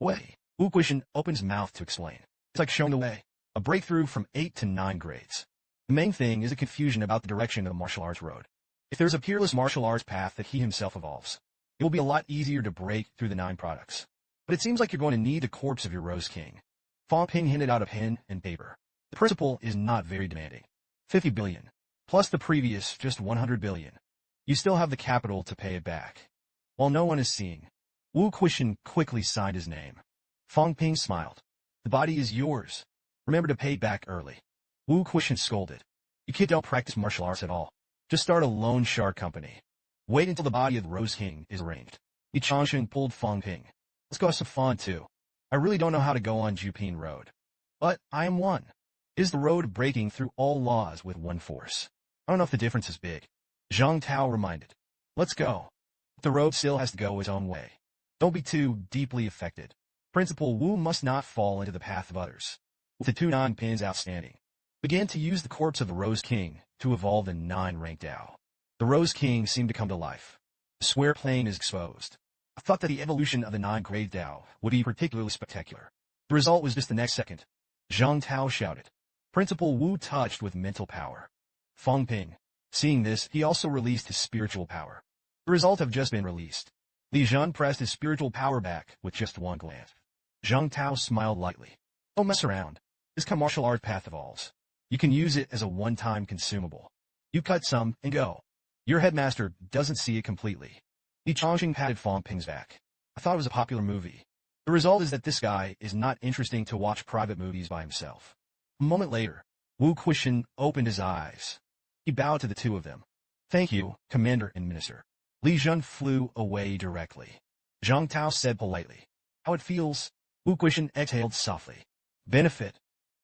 Way. Wu Quishan opened his mouth to explain. It's like showing the way. A breakthrough from 8 to 9 grades. The main thing is a confusion about the direction of the martial arts road. If there's a peerless martial arts path that he himself evolves, it will be a lot easier to break through the 9 products. But it seems like you're going to need the corpse of your Rose King. Fang Ping handed out a pen and paper. The principle is not very demanding. 50 billion. Plus the previous just 100 billion. You still have the capital to pay it back. While no one is seeing, Wu Quishan quickly signed his name. Fang Ping smiled. The body is yours. Remember to pay back early. Wu Quishan scolded. You kid don't practice martial arts at all. Just start a loan shark company. Wait until the body of the Rose King is arranged. Li Changxing pulled Fang Ping. Let's go have some fun too. I really don't know how to go on Jupin Road. But I am one. is the road breaking through all laws with one force. I don't know if the difference is big. Zhang Tao reminded. Let's go. The road still has to go its own way. Don't be too deeply affected. Principal Wu must not fall into the path of others. With the 2 9-pins outstanding, began to use the corpse of the Rose King to evolve the 9-ranked Dao. The Rose King seemed to come to life. The square plane is exposed. I thought that the evolution of the 9-grade Dao would be particularly spectacular. The result was just the next second. Zhang Tao shouted. Principal Wu touched with mental power. Fang Ping. Seeing this, he also released his spiritual power. The result have just been released. Li Zhan pressed his spiritual power back with just one glance. Zhang Tao smiled lightly. Don't mess around. This martial art path evolves. You can use it as a one-time consumable. You cut some and go. Your headmaster doesn't see it completely. Li Chongqing patted Fang Ping's back. I thought it was a popular movie. The result is that this guy is not interesting to watch private movies by himself. A moment later, Wu Quishan opened his eyes. He bowed to the 2 of them. Thank you, Commander and Minister. Li Zhan flew away directly. Zhang Tao said politely. How it feels? Wu Quishan exhaled softly. Benefit.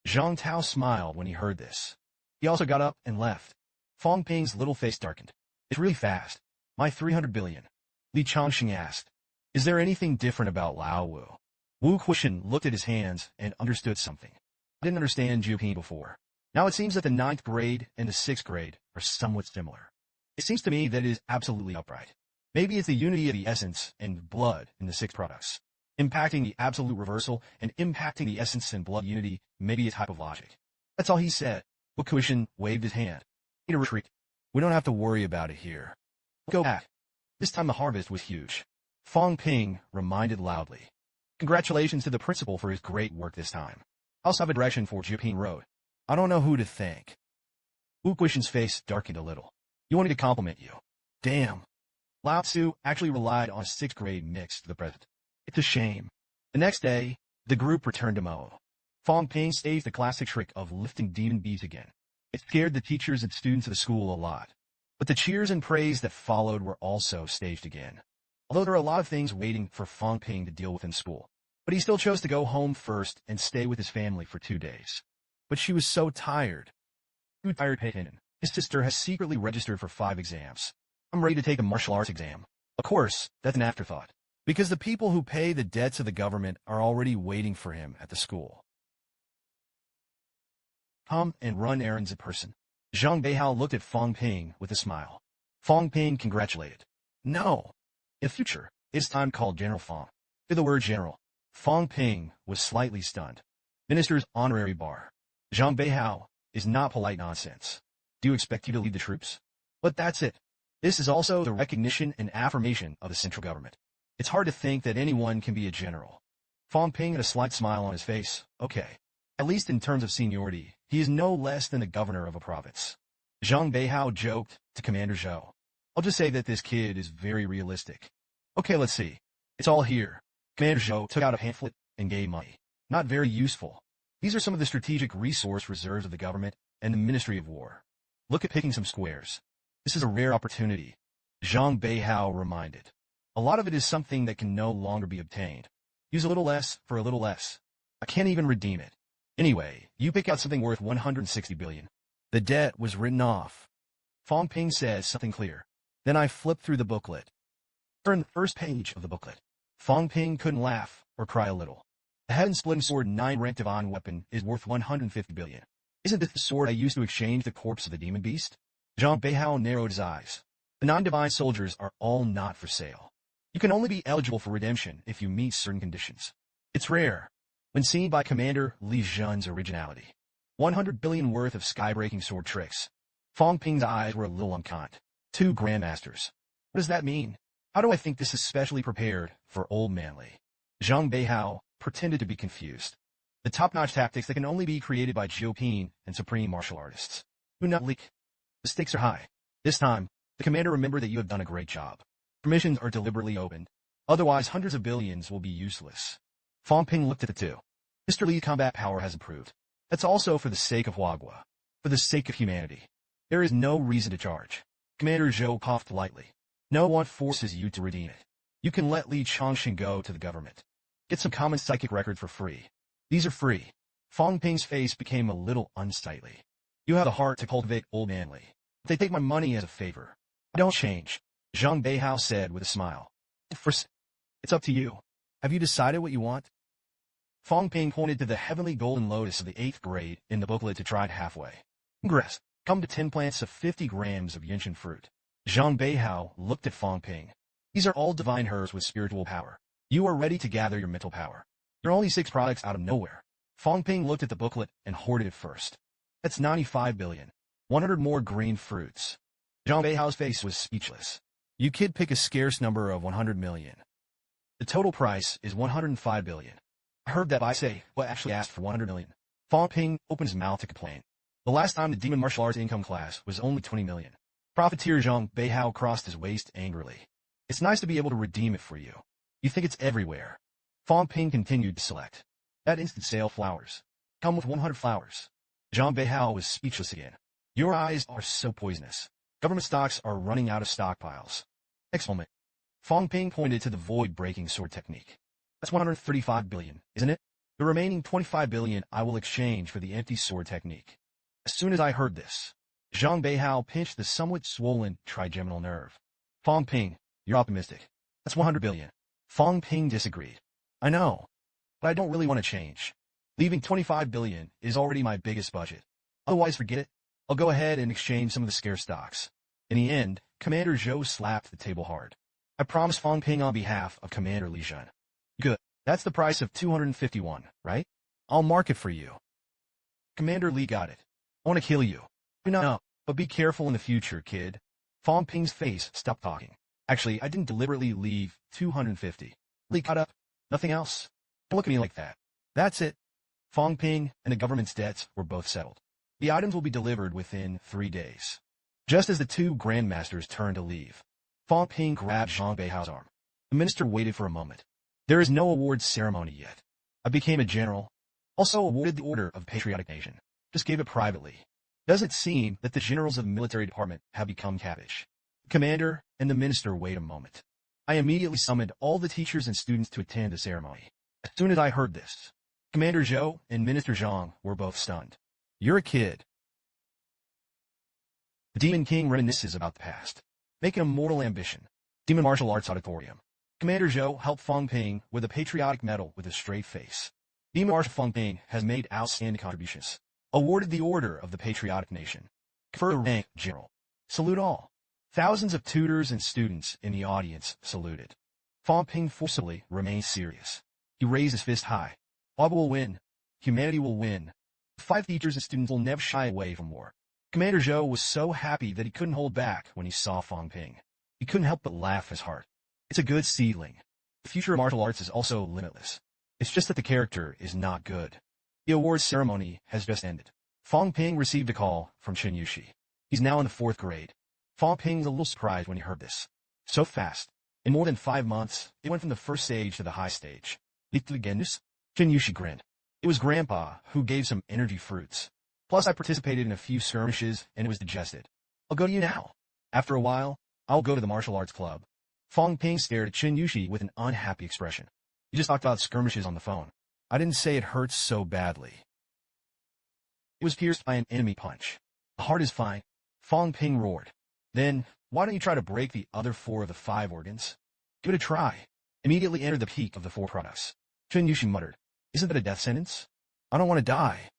Zhang Tao smiled when he heard this. He also got up and left. Fang Ping's little face darkened. It's really fast. My 300 billion. Li Chongqing asked. Is there anything different about Lao Wu? Wu Quishan looked at his hands and understood something. I didn't understand Jiuping before. Now it seems that the 9th grade and the 6th grade are somewhat similar. It seems to me that it is absolutely upright. Maybe it's the unity of the essence and blood in the 6 products. Impacting the absolute reversal and impacting the essence and blood unity may be a type of logic. That's all he said. Wu Quishan waved his hand. Need a retreat. We don't have to worry about it here. Go back. This time the harvest was huge. Fang Ping reminded loudly. Congratulations to the principal for his great work this time. I also have a direction for Jiuping Road. I don't know who to thank. Wu Quishan's face darkened a little. You want me to compliment you? Damn. Lao Tzu actually relied on a 6th grade mix to the present. It's a shame. The next day, the group returned to Mo. Fang Ping staged the classic trick of lifting demon beads again. It scared the teachers and students of the school a lot. But the cheers and praise that followed were also staged again. Although there are a lot of things waiting for Fang Ping to deal with in school. But he still chose to go home first and stay with his family for 2 days. But she was so tired. Too tired to pay attention. His sister has secretly registered for 5 exams. I'm ready to take a martial arts exam. Of course, that's an afterthought. Because the people who pay the debts of the government are already waiting for him at the school. Come and run errands in person. Zhang Beihao looked at Fang Ping with a smile. Fang Ping congratulated. No. In future, it's time to call General Fang. To the word general. Fang Ping was slightly stunned. Minister's honorary bar. Zhang Beihao is not polite nonsense. Do you expect you to lead the troops? But that's it. This is also the recognition and affirmation of the central government. It's hard to think that anyone can be a general. Fang Ping had a slight smile on his face. Okay. At least in terms of seniority, he is no less than the governor of a province. Zhang Beihao joked to Commander Zhou. I'll just say that this kid is very realistic. Okay, let's see. It's all here. Commander Zhou took out a pamphlet and gave money. Not very useful. These are some of the strategic resource reserves of the government and the Ministry of War. Look at picking some squares. This is a rare opportunity. Zhang Beihao reminded. A lot of it is something that can no longer be obtained. Use a little less for a little less. I can't even redeem it. Anyway, you pick out something worth 160 billion. The debt was written off. Fang Ping says something clear. Then I flipped through the booklet. Turn the first page of the booklet. Fang Ping couldn't laugh or cry a little. The head-splitting sword 9-ranked divine weapon is worth 150 billion. Isn't this the sword I used to exchange the corpse of the demon beast? Zhang Beihao narrowed his eyes. The 9 divine soldiers are all not for sale. You can only be eligible for redemption if you meet certain conditions. It's rare. When seen by Commander Li Zhan's originality. 100 billion worth of skybreaking sword tricks. Fang Ping's eyes were a little unkind. 2 grandmasters. What does that mean? How do I think this is specially prepared for Old Manly? Zhang Beihao pretended to be confused. The top-notch tactics that can only be created by Jiuping and supreme martial artists. Do not leak. The stakes are high. This time, the commander remembered that you have done a great job. Permissions are deliberately opened. Otherwise, hundreds of billions will be useless. Fang Ping looked at the 2. Mr. Li's combat power has improved. That's also for the sake of Huagua. For the sake of humanity. There is no reason to charge. Commander Zhou coughed lightly. No one forces you to redeem it. You can let Li Chongqing go to the government. Get some common psychic record for free. These are free. Fang Ping's face became a little unsightly. You have the heart to cultivate old manly. But they take my money as a favor. I don't change, Zhang Beihao said with a smile. First, it's up to you. Have you decided what you want? Fang Ping pointed to the heavenly golden lotus of the 8th grade in the booklet to try it halfway. Ingress. Come to 10 plants of 50 grams of yinshin fruit. Zhang Beihao looked at Fang Ping. These are all divine herbs with spiritual power. You are ready to gather your mental power. You're only 6 products out of nowhere. Fang Ping looked at the booklet and hoarded it first. That's 95 billion. 100 more green fruits. Zhang Beihao's face was speechless. You kid pick a scarce number of 100 million. The total price is 105 billion. I heard that I say, well, actually asked for 100 million. Fang Ping opened his mouth to complain. The last time the demon martial arts income class was only 20 million. Profiteer Zhang Beihao crossed his waist angrily. It's nice to be able to redeem it for you. You think it's everywhere. Fang Ping continued to select. That instant sale flowers. Come with 100 flowers. Zhang Beihao was speechless again. Your eyes are so poisonous. Government stocks are running out of stockpiles. Next moment. Fang Ping pointed to the void-breaking sword technique. That's 135 billion, isn't it? The remaining 25 billion I will exchange for the empty sword technique. As soon as I heard this, Zhang Beihao pinched the somewhat swollen trigeminal nerve. Fang Ping, you're optimistic. That's 100 billion. Fang Ping disagreed. I know, but I don't really want to change. Leaving 25 billion is already my biggest budget. Otherwise, forget it. I'll go ahead and exchange some of the scarce stocks. In the end, Commander Zhou slapped the table hard. I promised Fang Ping on behalf of Commander Li Jun. Good. That's the price of 251, right? I'll mark it for you. Commander Li got it. I want to kill you. No, but be careful in the future, kid. Fang Ping's face stopped talking. Actually, I didn't deliberately leave 250. Li got up. Nothing else. Don't look at me like that. That's it. Fang Ping and the government's debts were both settled. The items will be delivered within 3 days. Just as the 2 grandmasters turned to leave, Fang Ping grabbed Zhang Beihao's arm. The minister waited for a moment. There is no awards ceremony yet. I became a general. Also awarded the Order of Patriotic Nation. Just gave it privately. Does it seem that the generals of the military department have become cabbage? The commander and the minister wait a moment. I immediately summoned all the teachers and students to attend the ceremony. As soon as I heard this, Commander Zhou and Minister Zhang were both stunned. You're a kid. The Demon King reminisces about the past. Make an immortal ambition. Demon Martial Arts Auditorium. Commander Zhou helped Fang Ping with a patriotic medal with a straight face. Demon Martial Fang Ping has made outstanding contributions. Awarded the Order of the Patriotic Nation. Conferred the rank General. Salute all. Thousands of tutors and students in the audience saluted. Fang Ping forcibly remained serious. He raised his fist high. Baba will win. Humanity will win. 5 teachers and students will never shy away from war. Commander Zhou was so happy that he couldn't hold back when he saw Fang Ping. He couldn't help but laugh his heart. It's a good seedling. The future of martial arts is also limitless. It's just that the character is not good. The awards ceremony has just ended. Fang Ping received a call from Chen Yushi. He's now in the 4th grade. Fang Ping was a little surprised when he heard this. So fast. In more than 5 months, it went from the first stage to the high stage. Gendus? Chen Yushi grinned. It was Grandpa who gave some energy fruits. Plus I participated in a few skirmishes and it was digested. I'll go to you now. After a while, I'll go to the martial arts club. Fang Ping stared at Chen Yushi with an unhappy expression. You just talked about skirmishes on the phone. I didn't say it hurts so badly. It was pierced by an enemy punch. The heart is fine. Fang Ping roared. Then, why don't you try to break the other 4 of the 5 organs? Give it a try. Immediately enter the peak of the 4 products. Chen Yushi muttered. Isn't that a death sentence? I don't want to die.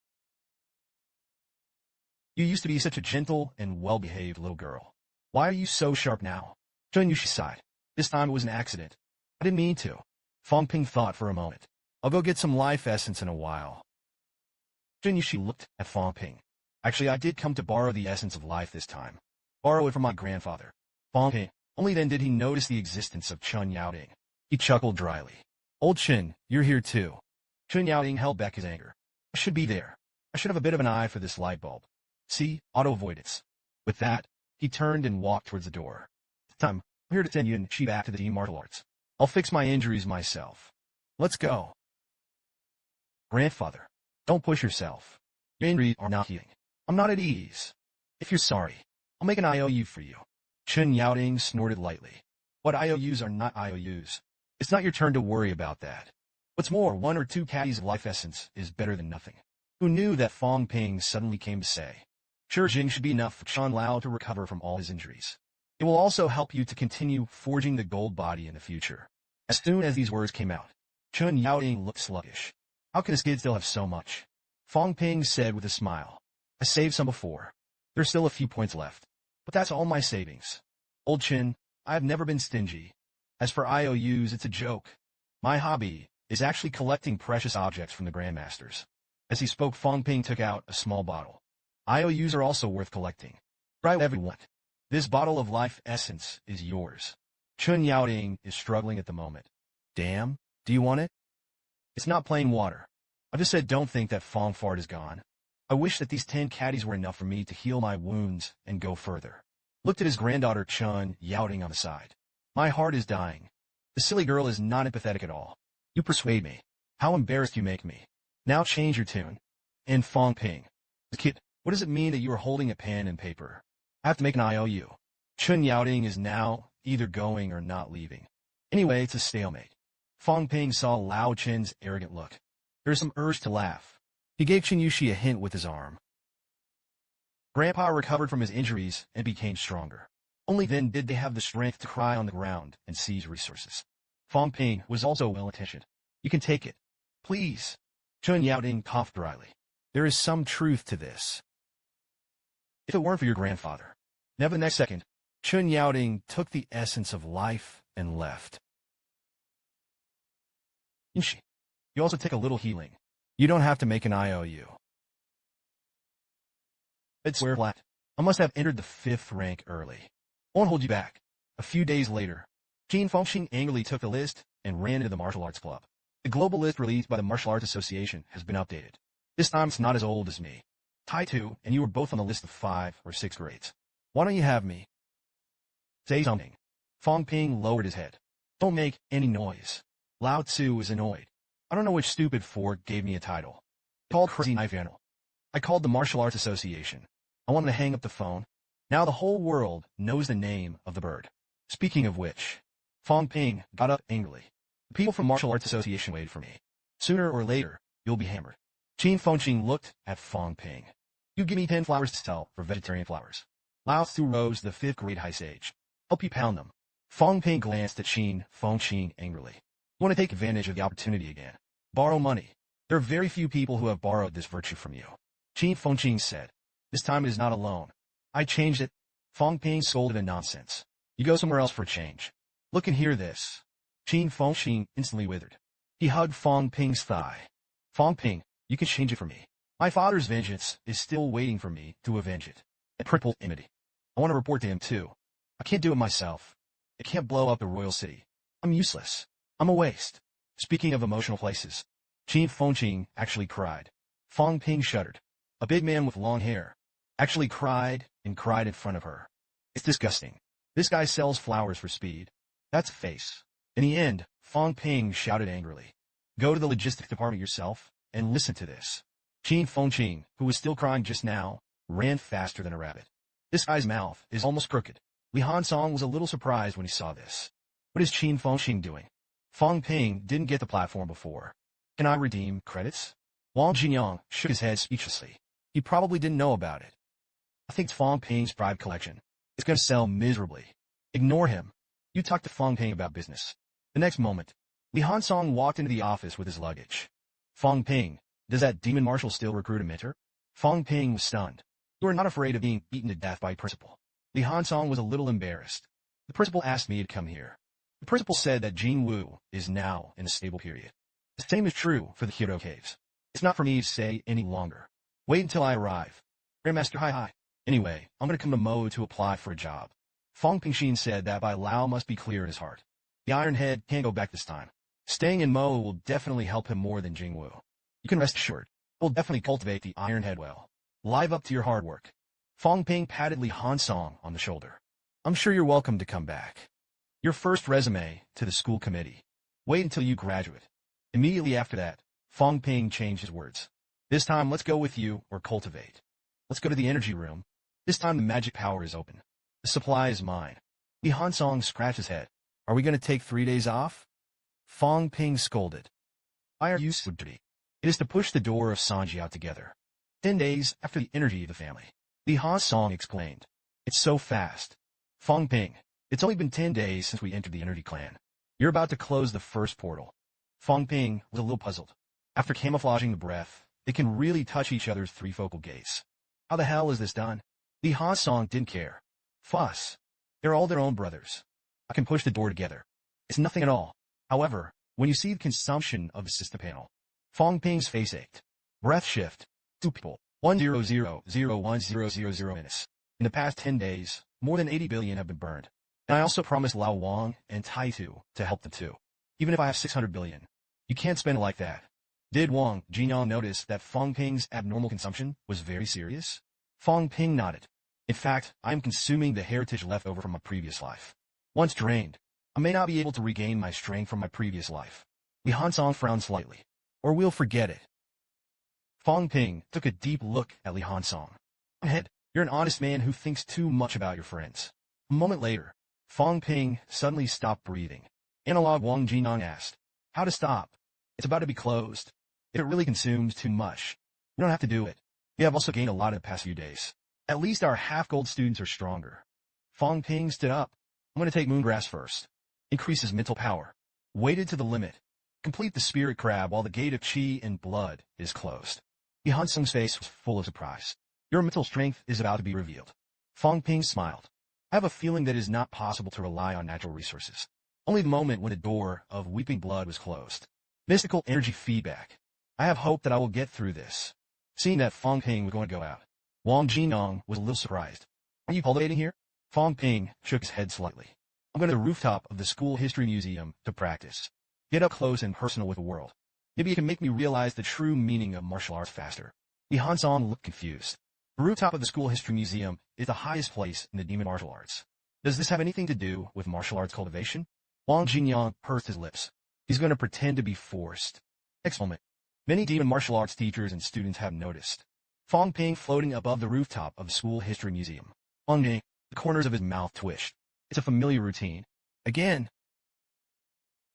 You used to be such a gentle and well-behaved little girl. Why are you so sharp now? Chen Yushi sighed. This time it was an accident. I didn't mean to. Fang Ping thought for a moment. I'll go get some life essence in a while. Chen Yushi looked at Fang Ping. Actually, I did come to borrow the essence of life this time. Borrow it from my grandfather. Fang Ping. Only then did he notice the existence of Chen Yaoding. He chuckled dryly. Old Chen, you're here too. Chen Yaoding held back his anger. I should be there. I should have a bit of an eye for this light bulb. See, auto-avoidance. With that, he turned and walked towards the door. This time, I'm here to send you and she back to the team martial arts. I'll fix my injuries myself. Let's go. Grandfather, don't push yourself. Your injuries are not healing. I'm not at ease. If you're sorry, I'll make an IOU for you. Chen Yaoding snorted lightly. What IOUs are not IOUs? It's not your turn to worry about that. What's more, 1 or 2 caddies of life essence is better than nothing. who knew that Fang Ping suddenly came to say, "Sure, Jing should be enough for Chen Lao to recover from all his injuries. It will also help you to continue forging the gold body in the future." As soon as these words came out, Chun Yaoting looked sluggish. "How can this kid still have so much?" Fang Ping said with a smile. "I saved some before. There's still a few points left. But that's all my savings. Old Chin, I have never been stingy. As for IOUs, it's a joke. My hobby is actually collecting precious objects from the Grandmasters." As he spoke, Fang Ping took out a small bottle. "IOUs are also worth collecting. Try whatever you want. This bottle of life essence is yours." Chun Yaoting is struggling at the moment. "Damn, do you want it?" "It's not plain water. I just said don't think that Fang Fart is gone. I wish that these 10 caddies were enough for me to heal my wounds and go further." Looked at his granddaughter Chun Yaoting on the side. "My heart is dying. The silly girl is not empathetic at all. You persuade me. How embarrassed you make me. Now change your tune." And Fang Ping. "Kid, what does it mean that you are holding a pen and paper? I have to make an IOU. Chun Yaoting is now either going or not leaving. Anyway, it's a stalemate." Fang Ping saw Lao Chen's arrogant look. There was some urge to laugh. He gave Chen Yushi a hint with his arm. Grandpa recovered from his injuries and became stronger. Only then did they have the strength to cry on the ground and seize resources. Fang Ping was also well-intentioned. "You can take it. Please." Chun Yaoting coughed dryly. "There is some truth to this. If it weren't for your grandfather." Never the next second, Chun Yaoting took the essence of life and left. "Inshi, you also take a little healing. You don't have to make an IOU. It's swear flat. I must have entered the 5th rank early. Won't hold you back." A few days later, Qin Fengxing angrily took the list and ran into the martial arts club. The global list released by the Martial Arts Association has been updated. This time it's not as old as me. Tai Tu and you were both on the list of 5 or 6 grades. Why don't you have me? Say something. Fang Ping lowered his head. "Don't make any noise." Lao Tzu was annoyed. "I don't know which stupid fork gave me a title. It's called Crazy Knife Animal. I called the Martial Arts Association. I wanted to hang up the phone. Now the whole world knows the name of the bird." Speaking of which, Fang Ping got up angrily. "The people from Martial Arts Association waited for me. Sooner or later, you'll be hammered." Qin Fengxing looked at Fang Ping. "You give me 10 flowers to sell for vegetarian flowers." Lao Tzu rose to the 5th grade high stage. "Help you pound them." Fang Ping glanced at Qin Fengxing angrily. "You want to take advantage of the opportunity again. Borrow money. There are very few people who have borrowed this virtue from you." Qin Fengxing said. "This time it is not a loan. I changed it." Fang Ping scolded in nonsense. "You go somewhere else for a change. Look and hear this." Qin Fengxing instantly withered. He hugged Fang Ping's thigh. "Fang Ping, you can change it for me. My father's vengeance is still waiting for me to avenge it. And Principal Enmity. I want to report to him too. I can't do it myself. I can't blow up the royal city. I'm useless. I'm a waste." Speaking of emotional places, Qin Fengxing actually cried. Fang Ping shuddered. A big man with long hair actually cried and cried in front of her. "It's disgusting. This guy sells flowers for speed. That's a face." In the end, Fang Ping shouted angrily. "Go to the logistics department yourself and listen to this." Qin Fengxing, who was still crying just now, ran faster than a rabbit. This guy's mouth is almost crooked. Li Hansong was a little surprised when he saw this. What is Qin Fengxing doing? Fang Ping didn't get the platform before. "Can I redeem credits?" Wang Jinyang shook his head speechlessly. He probably didn't know about it. "I think it's Fang Ping's private collection. It's going to sell miserably. Ignore him. You talk to Fang Ping about business." The next moment, Li Hansong walked into the office with his luggage. "Fang Ping, does that demon marshal still recruit a mentor?" Fang Ping was stunned. "You are not afraid of being beaten to death by a principal." Li Hansong was a little embarrassed. "The principal asked me to come here. The principal said that Jing Wu is now in a stable period. The same is true for the Hero Caves. It's not for me to say any longer. Wait until I arrive. Grandmaster hi. Anyway, I'm going to come to Mo to apply for a job." Fang Pingxin said that by Lao must be clear in his heart. The Iron Head can't go back this time. Staying in Mo will definitely help him more than Jing Wu. You can rest assured. We'll definitely cultivate the Iron Head well. Live up to your hard work. Fang Ping patted Li Hansong on the shoulder. "I'm sure you're welcome to come back. Your first resume to the school committee. Wait until you graduate." Immediately after that, Fang Ping changed his words. "This time, let's go with you or cultivate. Let's go to the energy room. This time the magic power is open. The supply is mine." Li Hansong scratched his head. "Are we going to take 3 days off?" Fang Ping scolded. "Why are you so dirty? It is to push the door of Sanji out together. 10 days after the energy of the family. Li Song exclaimed. It's so fast. Fang Ping, it's only been 10 days since we entered the Energy Clan. You're about to close the first portal. Fang Ping was a little puzzled. After camouflaging the breath, they can really touch each other's three focal gaze. How the hell is this done? Li Song didn't care. Fuss. They're all their own brothers. I can push the door together. It's nothing at all. However, when you see the consumption of the system panel, Fang Ping's face ached. Breath shift. 2 people. 100,010,000 minutes. In the past 10 days, more than 80 billion have been burned. And I also promised Lao Wang and Taitu to help them too. Even if I have 600 billion. You can't spend it like that. Did Wang Jinyang notice that Fang Ping's abnormal consumption was very serious? Fang Ping nodded. In fact, I am consuming the heritage left over from my previous life. Once drained, I may not be able to regain my strength from my previous life. Li Song frowned slightly. Or we'll forget it. Fang Ping took a deep look at Li Song. Head, you're an honest man who thinks too much about your friends. A moment later, Fang Ping suddenly stopped breathing. Analog Wang Jinyang asked, how to stop? It's about to be closed. If it really consumes too much, we don't have to do it. We have also gained a lot in the past few days. At least our half-gold students are stronger. Fang Ping stood up. I'm going to take Moongrass first. Increases mental power. Weighted to the limit. Complete the spirit crab while the gate of chi and blood is closed. Li Song's face was full of surprise. Your mental strength is about to be revealed. Fang Ping smiled. I have a feeling that it is not possible to rely on natural resources. Only the moment when the door of weeping blood was closed. Mystical energy feedback. I have hope that I will get through this. Seeing that Fang Ping was going to go out, Wang Jinyang was a little surprised. Are you cultivating here? Fang Ping shook his head slightly. I'm going to the rooftop of the school history museum to practice. Get up close and personal with the world. Maybe it can make me realize the true meaning of martial arts faster. Li Song looked confused. The rooftop of the school history museum is the highest place in the demon martial arts. Does this have anything to do with martial arts cultivation? Wang Jinyang pursed his lips. He's going to pretend to be forced. Next moment, many demon martial arts teachers and students have noticed Fang Ping floating above the rooftop of the school history museum. Fang Ping, the corners of his mouth twitched. It's a familiar routine. Again.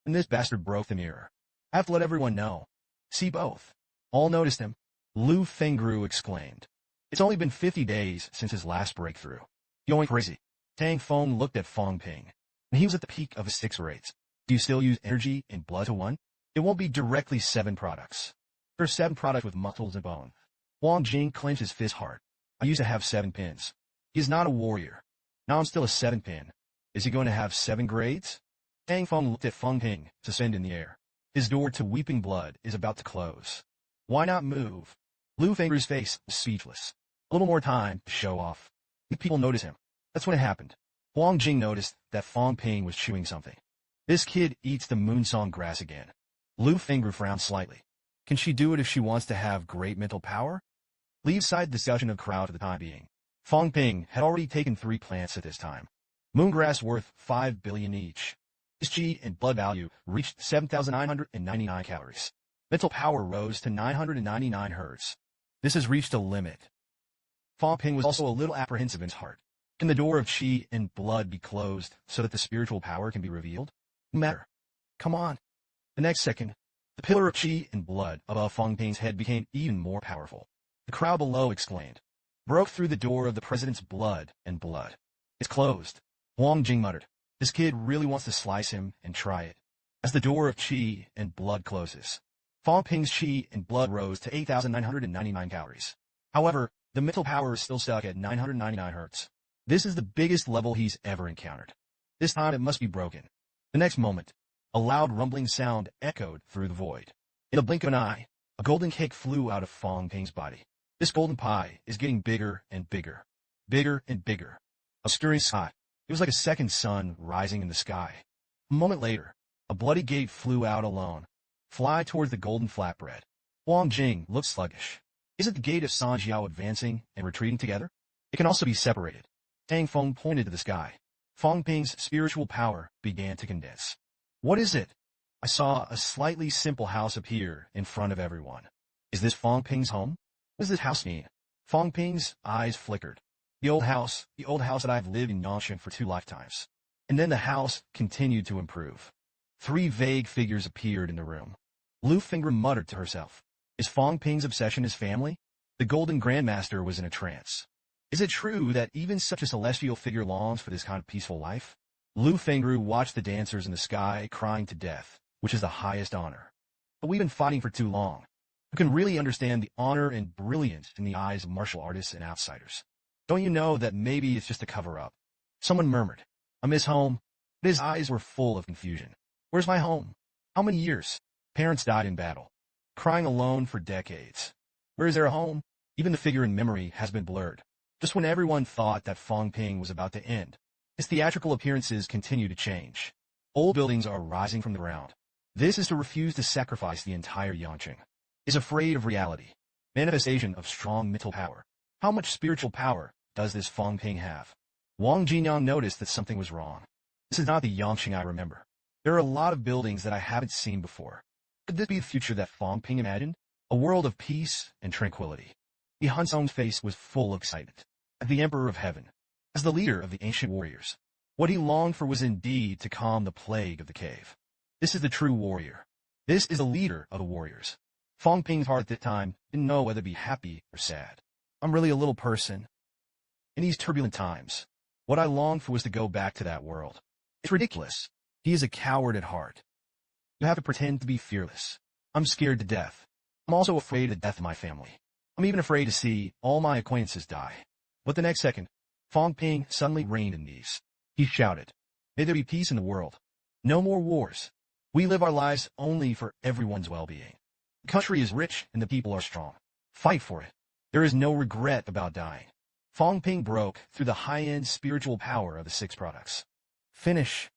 And this bastard broke the mirror. I have to let everyone know. See both. All noticed him. Lu Fengru exclaimed. It's only been 50 days since his last breakthrough. Going crazy. Tang Feng looked at Fang Ping. When he was at the peak of his 6 rates. Do you still use energy and blood to 1? It won't be directly 7 products. There are 7 products with muscles and bone. Wang Jing clenched his fist hard. I used to have 7 pins. He is not a warrior. Now I'm still a 7 pin. Is he going to have 7 grades? Tang Feng looked at Fang Ping, suspended in the air. His door to weeping blood is about to close. Why not move? Lu Fengru's face was speechless. A little more time to show off. The people notice him. That's when it happened. Wang Jing noticed that Fang Ping was chewing something. This kid eats the moonsong grass again. Lu Fengru frowned slightly. Can she do it if she wants to have great mental power? Leave aside discussion of crowd for the time being. Fang Ping had already taken 3 plants at this time. Moongrass worth 5 billion each. His chi and blood value reached 7,999 calories. Mental power rose to 999 hertz. This has reached a limit. Fang Ping was also a little apprehensive in his heart. Can the door of chi and blood be closed so that the spiritual power can be revealed? No matter. Come on. The next second, the pillar of chi and blood above Fang Ping's head became even more powerful. The crowd below exclaimed. Broke through the door of the president's blood and blood. It's closed. Wang Jing muttered. This kid really wants to slice him and try it. As the door of chi and blood closes, Fang Ping's chi and blood rose to 8,999 calories. However, the mental power is still stuck at 999 hertz. This is the biggest level he's ever encountered. This time it must be broken. The next moment, a loud rumbling sound echoed through the void. In a blink of an eye, a golden cake flew out of Fang Ping's body. This golden pie is getting bigger and bigger. Bigger and bigger. Obscuring sky. It was like a second sun rising in the sky. A moment later, a bloody gate flew out alone. Fly towards the golden flatbread. Wang Jing looked sluggish. Isn't the gate of Sanjiao advancing and retreating together? It can also be separated. Tang Feng pointed to the sky. Fang Ping's spiritual power began to condense. What is it? I saw a slightly simple house appear in front of everyone. Is this Fang Ping's home? What does this house mean? Fang Ping's eyes flickered. The old house that I've lived in Yangshan for 2 lifetimes. And then the house continued to improve. 3 vague figures appeared in the room. Lu Finger muttered to herself. Is Fang Ping's obsession his family? The Golden Grandmaster was in a trance. Is it true that even such a celestial figure longs for this kind of peaceful life? Lu Fengru watched the dancers in the sky crying to death, which is the highest honor. But we've been fighting for too long. Who can really understand the honor and brilliance in the eyes of martial artists and outsiders? Don't you know that maybe it's just a cover-up? Someone murmured, "I miss home." But his eyes were full of confusion. Where's my home? How many years? Parents died in battle. Crying alone for decades. Where is there a home? Even the figure in memory has been blurred. Just when everyone thought that Fang Ping was about to end, his theatrical appearances continue to change. Old buildings are rising from the ground. This is to refuse to sacrifice the entire Yangqing. Is afraid of reality. Manifestation of strong mental power. How much spiritual power does this Fang Ping have? Wang Jinyang noticed that something was wrong. This is not the Yangqing I remember. There are a lot of buildings that I haven't seen before. Could this be the future that Fang Ping imagined? A world of peace and tranquility. The Hansong's face was full of excitement. As the Emperor of Heaven, as the leader of the ancient warriors, what he longed for was indeed to calm the plague of the cave. This is the true warrior. This is the leader of the warriors. Fang Ping's heart at this time didn't know whether to be happy or sad. I'm really a little person. In these turbulent times, what I longed for was to go back to that world. It's ridiculous. He is a coward at heart. You have to pretend to be fearless. I'm scared to death. I'm also afraid of the death of my family. I'm even afraid to see all my acquaintances die. But the next second, Fang Ping suddenly reined in these. He shouted, "May there be peace in the world. No more wars. We live our lives only for everyone's well-being. The country is rich and the people are strong. Fight for it. There is no regret about dying." Fang Ping broke through the high-end spiritual power of the six products. Finish.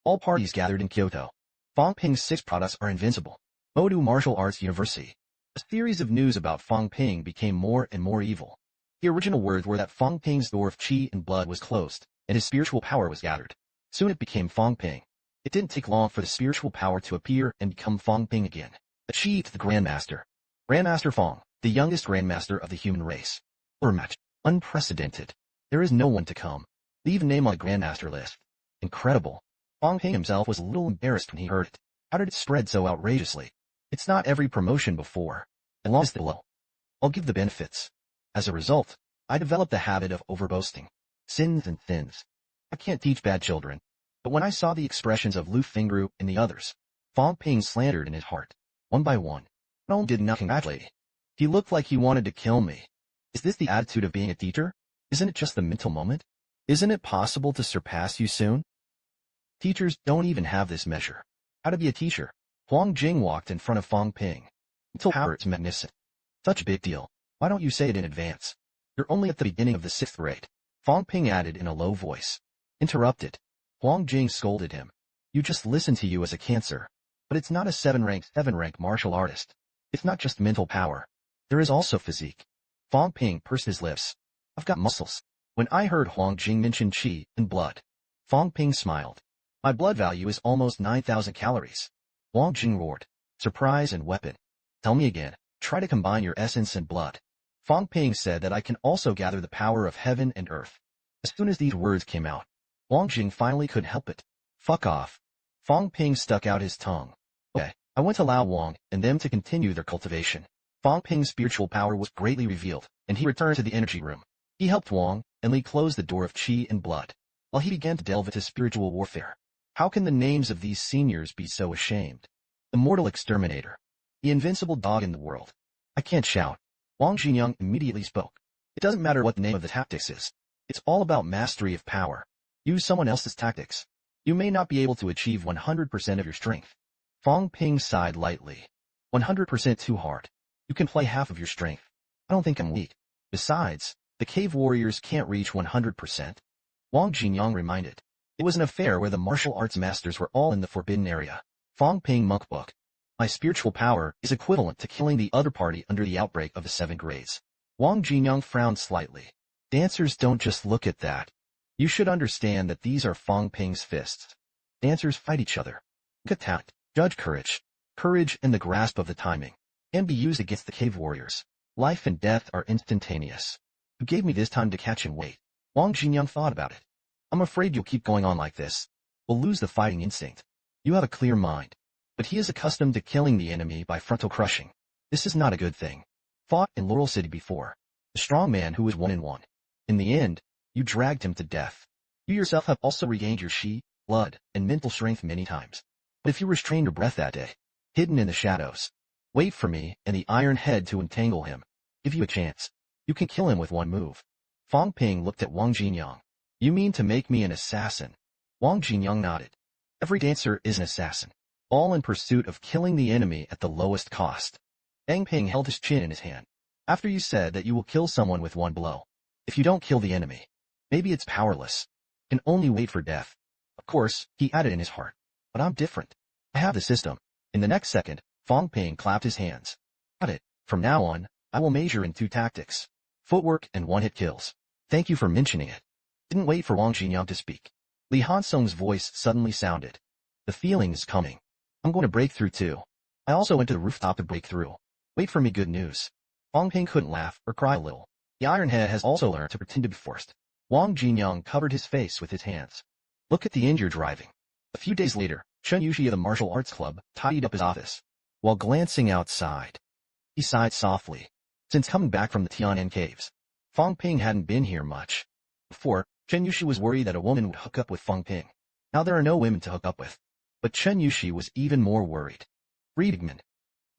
All parties gathered in Kyoto. Fang Ping's 6 products are invincible. Modu Martial Arts University. A series of news about Fang Ping became more and more evil. The original words were that Fang Ping's door of qi and blood was closed, and his spiritual power was gathered. Soon it became Fang Ping. It didn't take long for the spiritual power to appear and become Fang Ping again. Achieved the Grandmaster. Grandmaster Fang, the youngest Grandmaster of the human race. Or match. Unprecedented. There is no one to come. Leave a name on the Grandmaster list. Incredible. Fang Ping himself was a little embarrassed when he heard it. How did it spread so outrageously? It's not every promotion before. And lost the below. I'll give the benefits. As a result, I developed the habit of overboasting. Sins and sins. I can't teach bad children. But when I saw the expressions of Lu Fengru and the others, Fang Ping slandered in his heart. One by one. No one did not congratulate me. He looked like he wanted to kill me. Is this the attitude of being a teacher? Isn't it just the mental moment? Isn't it possible to surpass you soon? Teachers don't even have this measure. How to be a teacher? Huang Jing walked in front of Fang Ping. Mental power is magnificent. Such a big deal. Why don't you say it in advance? You're only at the beginning of the 6th grade. Fang Ping added in a low voice. Interrupted. Huang Jing scolded him. You just listen to you as a cancer. But it's not a 7-rank martial artist. It's not just mental power. There is also physique. Fang Ping pursed his lips. I've got muscles. When I heard Huang Jing mention qi and blood, Fang Ping smiled. My blood value is almost 9,000 calories. Huang Jing roared. Surprise and weapon. Tell me again. Try to combine your essence and blood. Fang Ping said that I can also gather the power of heaven and earth. As soon as these words came out, Huang Jing finally couldn't help it. Fuck off. Fang Ping stuck out his tongue. Okay, I went to Lao Wang and them to continue their cultivation. Fang Ping's spiritual power was greatly revealed, and he returned to the energy room. He helped Wang, and Li closed the door of qi and blood, while he began to delve into spiritual warfare. How can the names of these seniors be so ashamed? The mortal exterminator. The invincible dog in the world. I can't shout. Wang Jinyang immediately spoke. It doesn't matter what the name of the tactics is. It's all about mastery of power. Use someone else's tactics. You may not be able to achieve 100% of your strength. Fang Ping sighed lightly. 100% too hard. You can play half of your strength. I don't think I'm weak. Besides, the cave warriors can't reach 100%. Wang Jinyang reminded. It was an affair where the martial arts masters were all in the forbidden area. Fang Ping Monk Book. My spiritual power is equivalent to killing the other party under the outbreak of the 7 grades. Wang Jinyang frowned slightly. Dancers don't just look at that. You should understand that these are Fang Ping's fists. Dancers fight each other. Look at talent, judge courage. Courage and the grasp of the timing can be used against the cave warriors. Life and death are instantaneous. You gave me this time to catch and wait. Wang Jinyang thought about it. I'm afraid you'll keep going on like this. We'll lose the fighting instinct. You have a clear mind. but he is accustomed to killing the enemy by frontal crushing. This is not a good thing. Fought in Laurel City before. The strong man who was 1-1. In the end, you dragged him to death. You yourself have also regained your chi, blood, and mental strength many times. But if you restrained your breath that day, hidden in the shadows, wait for me and the Iron Head to entangle him. Give you a chance. You can kill him with one move. Fang Ping looked at Wang Jinyang. You mean to make me an assassin? Wang Jinyang nodded. Every dancer is an assassin, all in pursuit of killing the enemy at the lowest cost. Fang Ping held his chin in his hand. After you said that you will kill someone with one blow. If you don't kill the enemy, maybe it's powerless. Can only wait for death. Of course, he added in his heart. But I'm different. I have the system. In the next second, Fang Ping clapped his hands. Got it. From now on, I will measure in 2 tactics. Footwork and one-hit kills. Thank you for mentioning it. Didn't wait for Wang Jinyang to speak. Li Hansong's voice suddenly sounded. The feeling is coming. I'm going to break through too. I also went to the rooftop to break through. Wait for me, good news. Fang Ping couldn't laugh or cry a little. The Iron Head has also learned to pretend to be forced. Wang Jinyang covered his face with his hands. Look at the end you're driving. A few days later, Chen Yushi of the Martial Arts Club tidied up his office. While glancing outside, he sighed softly. Since coming back from the Tianan caves, Fang Ping hadn't been here much. Before, Chen Yushi was worried that a woman would hook up with Fang Ping. Now there are no women to hook up with. But Chen Yushi was even more worried. 3 pigmen.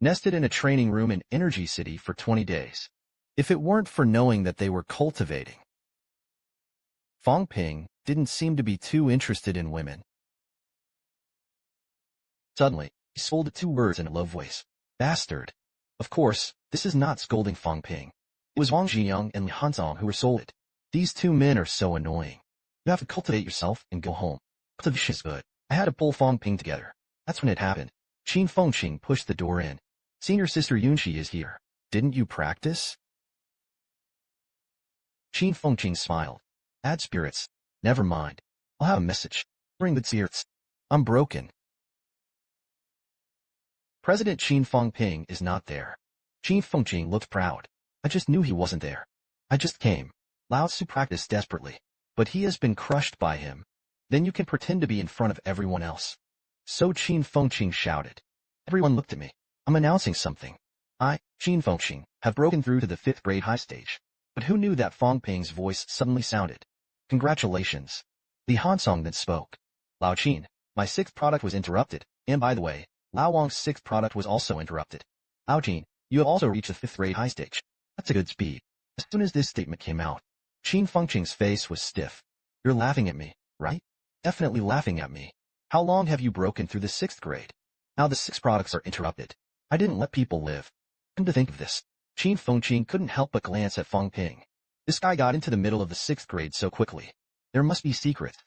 Nested in a training room in Energy City for 20 days. If it weren't for knowing that they were cultivating, Fang Ping didn't seem to be too interested in women. Suddenly, he scolded 2 words in a low voice. Bastard. Of course, this is not scolding Fang Ping. It was Wang Jinyang and Li Hansong who were scolded. These 2 men are so annoying. You have to cultivate yourself and go home. Cultivation is good. I had to pull Fang Ping together. That's when it happened. Qin Fengqing pushed the door in. Senior sister Yunxi is here. Didn't you practice? Qin Fengqing smiled. Bad spirits. Never mind. I'll have a message. Bring good spirits. I'm broken. President Qin Fengping is not there. Qin Fengqing looked proud. I just knew he wasn't there. I just came. Lao Tzu practiced desperately, but he has been crushed by him. Then you can pretend to be in front of everyone else. So Qin Fengqing shouted. Everyone looked at me. I'm announcing something. I, Qin Fengqing, have broken through to the 5th grade high stage. But who knew that Fang Ping's voice suddenly sounded? Congratulations. Li Hansong then spoke. Lao Qin, my 6th product was interrupted, and by the way, Lao Wang's 6th product was also interrupted. Lao Qin, you have also reached the 5th grade high stage. That's a good speed. As soon as this statement came out, Qin Fengqing's face was stiff. You're laughing at me, right? Definitely laughing at me. How long have you broken through the 6th grade? Now the 6 products are interrupted. I didn't let people live. Come to think of this, Qin Fengqing couldn't help but glance at Fang Ping. This guy got into the middle of the 6th grade so quickly. There must be secrets.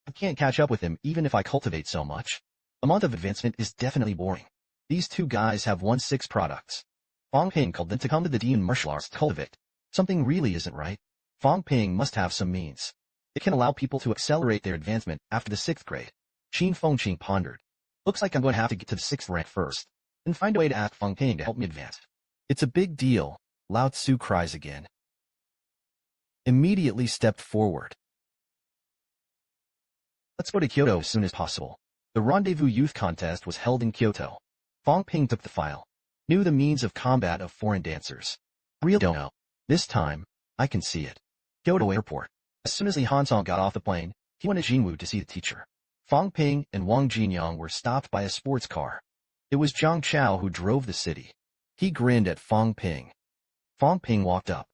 I can't catch up with him even if I cultivate so much. A month of advancement is definitely boring. These 2 guys have won 6 products. Fang Ping called them to come to the Demon Martial Arts to cultivate. Something really isn't right. Fang Ping must have some means. It can allow people to accelerate their advancement after the 6th grade. Qin Fengqing pondered. Looks like I'm going to have to get to the 6th rank first, and find a way to ask Fang Ping to help me advance. It's a big deal, Lao Tzu cries again. Immediately stepped forward. Let's go to Kyoto as soon as possible. The Rendezvous Youth Contest was held in Kyoto. Fang Ping took the file. Knew the means of combat of foreign dancers. Real don't know. This time, I can see it. Kyoto Airport. As soon as Li Hansong got off the plane, he went to Jinwu to see the teacher. Fang Ping and Wang Jinyang were stopped by a sports car. It was Zhang Chao who drove the city. He grinned at Fang Ping. Fang Ping walked up.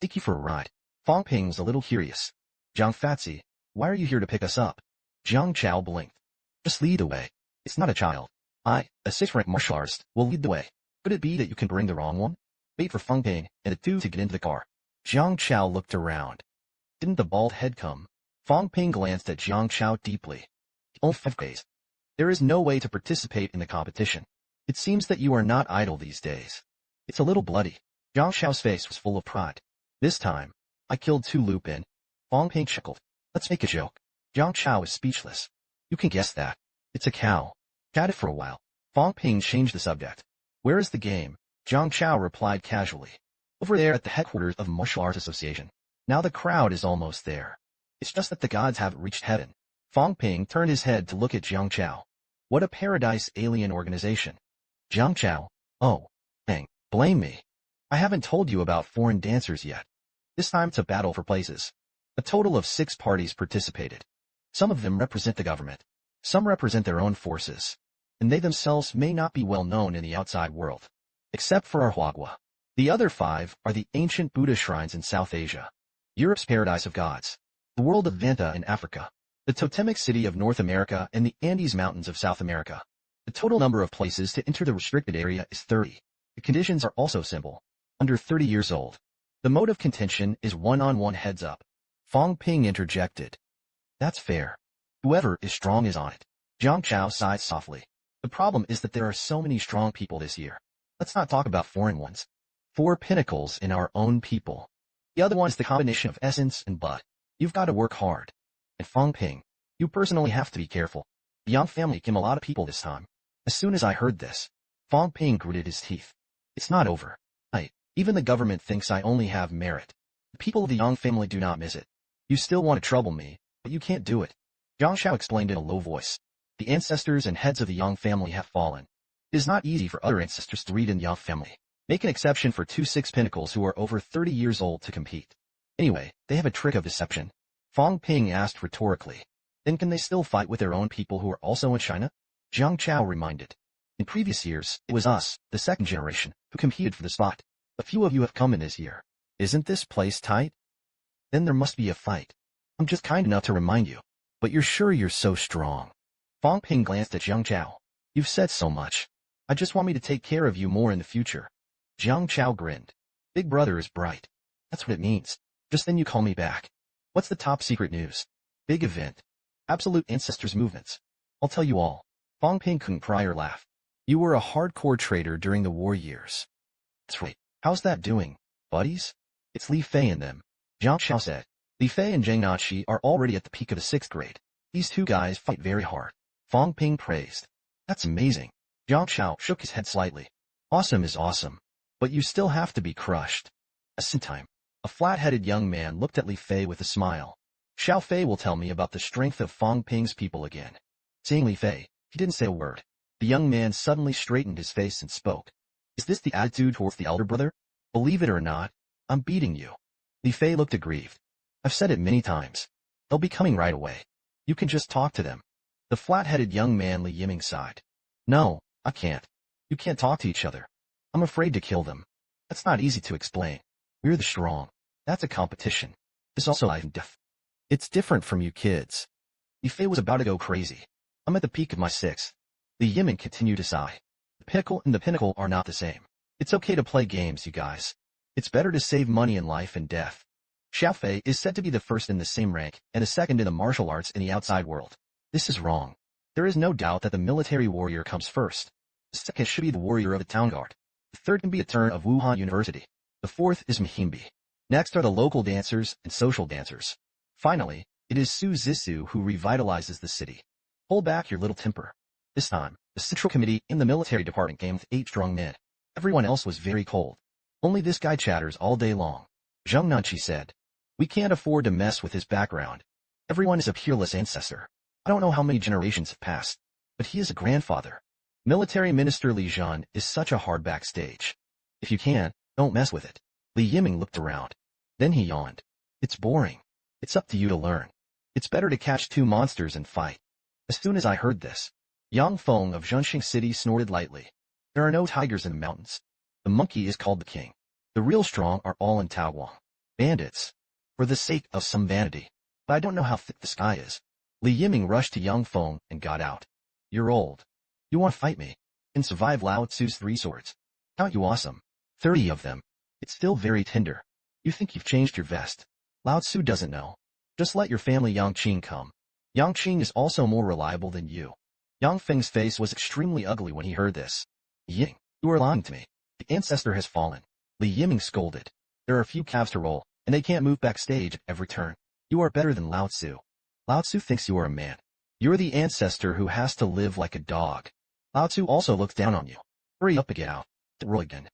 Take you for a ride. Fang Ping was a little curious. Zhang Fatsi, why are you here to pick us up? Zhang Chao blinked. Just lead the way. It's not a child. I, a 6th-rank martial artist, will lead the way. Could it be that you can bring the wrong one? Wait for Fang Ping and the 2 to get into the car. Zhang Chao looked around. Didn't the bald head come? Fang Ping glanced at Zhang Chao deeply. Only 5 days. There is no way to participate in the competition. It seems that you are not idle these days. It's a little bloody. Zhang Xiao's face was full of pride. This time, I killed 2 Lupin. Fang Ping chuckled. Let's make a joke. Zhang Xiao is speechless. You can guess that. It's a cow. Chatted for a while. Fang Ping changed the subject. Where is the game? Zhang Xiao replied casually. Over there at the headquarters of Martial Arts Association. Now the crowd is almost there. It's just that the gods haven't reached heaven. Fang Ping turned his head to look at Zhang Chao. What a paradise alien organization. Jiang Chao. Oh, dang, blame me. I haven't told you about foreign dancers yet. This time it's a battle for places. A total of 6 parties participated. Some of them represent the government. Some represent their own forces. And they themselves may not be well known in the outside world. Except for our Huagua. The other 5 are the ancient Buddha shrines in South Asia. Europe's paradise of gods. The world of Vanta in Africa. The totemic city of North America and the Andes Mountains of South America. The total number of places to enter the restricted area is 30. The conditions are also simple. Under 30 years old. The mode of contention is one-on-one heads up. Fang Ping interjected. That's fair. Whoever is strong is on it. Jiang Chao sighed softly. The problem is that there are so many strong people this year. Let's not talk about foreign ones. 4 pinnacles in our own people. The other one is the combination of essence and blood. You've got to work hard. And Fang Ping, you personally have to be careful. The Yang family came a lot of people this time. As soon as I heard this, Fang Ping gritted his teeth. It's not over. Even the government thinks I only have merit. The people of the Yang family do not miss it. You still want to trouble me, but you can't do it. Jiang Chao explained in a low voice. The ancestors and heads of the Yang family have fallen. It is not easy for other ancestors to read in the Yang family. Make an exception for 2 6 pinnacles who are over 30 years old to compete. Anyway, they have a trick of deception. Fang Ping asked rhetorically. Then can they still fight with their own people who are also in China? Jiang Chao reminded. In previous years, it was us, the second generation, who competed for the spot. A few of you have come in this year. Isn't this place tight? Then there must be a fight. I'm just kind enough to remind you. But you're sure you're so strong? Fang Ping glanced at Jiang Chao. You've said so much. I just want me to take care of you more in the future. Jiang Chao grinned. Big brother is bright. That's what it means. Just then you call me back. What's the top secret news? Big event. Absolute ancestors movements. I'll tell you all. Fang Ping couldn't pry or laugh. You were a hardcore trader during the war years. That's right. How's that doing, buddies? It's Li Fei and them. Jiang Chao said. Li Fei and Zhang Nachi are already at the peak of the 6th grade. These 2 guys fight very hard. Fang Ping praised. That's amazing. Jiang Chao shook his head slightly. Awesome is awesome. But you still have to be crushed. A time. A flat-headed young man looked at Li Fei with a smile. Xiao Fei will tell me about the strength of Fang Ping's people again. Seeing Li Fei, he didn't say a word. The young man suddenly straightened his face and spoke. Is this the attitude towards the elder brother? Believe it or not, I'm beating you. Li Fei looked aggrieved. I've said it many times. They'll be coming right away. You can just talk to them. The flat-headed young man Li Yiming sighed. No, I can't. You can't talk to each other. I'm afraid to kill them. That's not easy to explain. We're the strong. That's a competition. This also I'm deaf. It's different from you kids. Li Fei was about to go crazy. I'm at the peak of my 6th. Li Yiming continued to sigh. The pinnacle and the pinnacle are not the same. It's okay to play games, you guys. It's better to save money in life and death. Xiao Fei is said to be the first in the same rank and a second in the martial arts in the outside world. This is wrong. There is no doubt that the military warrior comes first. The second should be the warrior of the town guard. The third can be a turn of Wuhan University. The 4th is Mahimbi. Next are the local dancers and social dancers. Finally, it is Su Zissou who revitalizes the city. Hold back your little temper. This time, the Central Committee in the military department came with 8 strong men. Everyone else was very cold. Only this guy chatters all day long. Zhang Nanqi said. We can't afford to mess with his background. Everyone is a peerless ancestor. I don't know how many generations have passed, but he is a grandfather. Military Minister Li Zhan is such a hard backstage. If you can, don't mess with it. Li Yiming looked around. Then he yawned. It's boring. It's up to you to learn. It's better to catch 2 monsters and fight. As soon as I heard this, Yang Feng of Zhenxing City snorted lightly. There are no tigers in the mountains. The monkey is called the king. The real strong are all in Taoguang. Bandits. For the sake of some vanity. But I don't know how thick the sky is. Li Yiming rushed to Yang Feng and got out. You're old. You want to fight me? And survive Lao Tzu's 3 swords. Count you awesome. 30 of them. It's still very tender. You think you've changed your vest. Lao Tzu doesn't know. Just let your family Yang Qing come. Yang Qing is also more reliable than you. Yang Feng's face was extremely ugly when he heard this. Ying, you are lying to me. The ancestor has fallen. Li Yiming scolded. There are few calves to roll, and they can't move backstage at every turn. You are better than Lao Tzu. Lao Tzu thinks you are a man. You're the ancestor who has to live like a dog. Lao Tzu also looks down on you. Hurry up and get out. Roll again.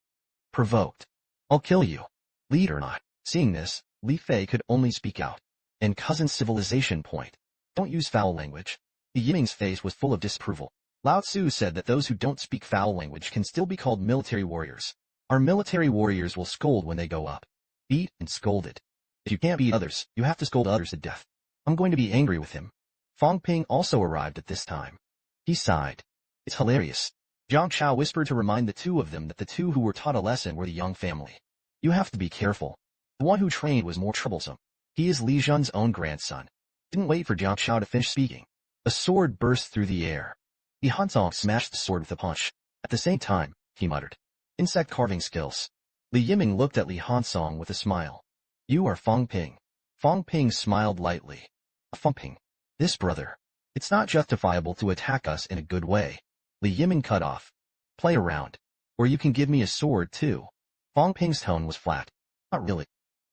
Provoked. I'll kill you. Lead or not. Seeing this, Li Fei could only speak out. And cousin civilization point. Don't use foul language. Li Yiming's face was full of disapproval. Lao Tzu said that those who don't speak foul language can still be called military warriors. Our military warriors will scold when they go up. Beat and scolded. If you can't beat others, you have to scold others to death. I'm going to be angry with him. Fang Ping also arrived at this time. He sighed. It's hilarious. Jiang Chao whispered to remind the two of them that the two who were taught a lesson were the Young family. You have to be careful. The one who trained was more troublesome. He is Li Zhun's own grandson. Didn't wait for Jiang Chao to finish speaking. A sword burst through the air. Li Hansong smashed the sword with a punch. At the same time, he muttered. Insect carving skills. Li Yiming looked at Li Hansong with a smile. You are Fang Ping. Fang Ping smiled lightly. Fang Ping. This brother. It's not justifiable to attack us in a good way. Li Yiming cut off. Play around. Or you can give me a sword too. Fang Ping's tone was flat. Not really.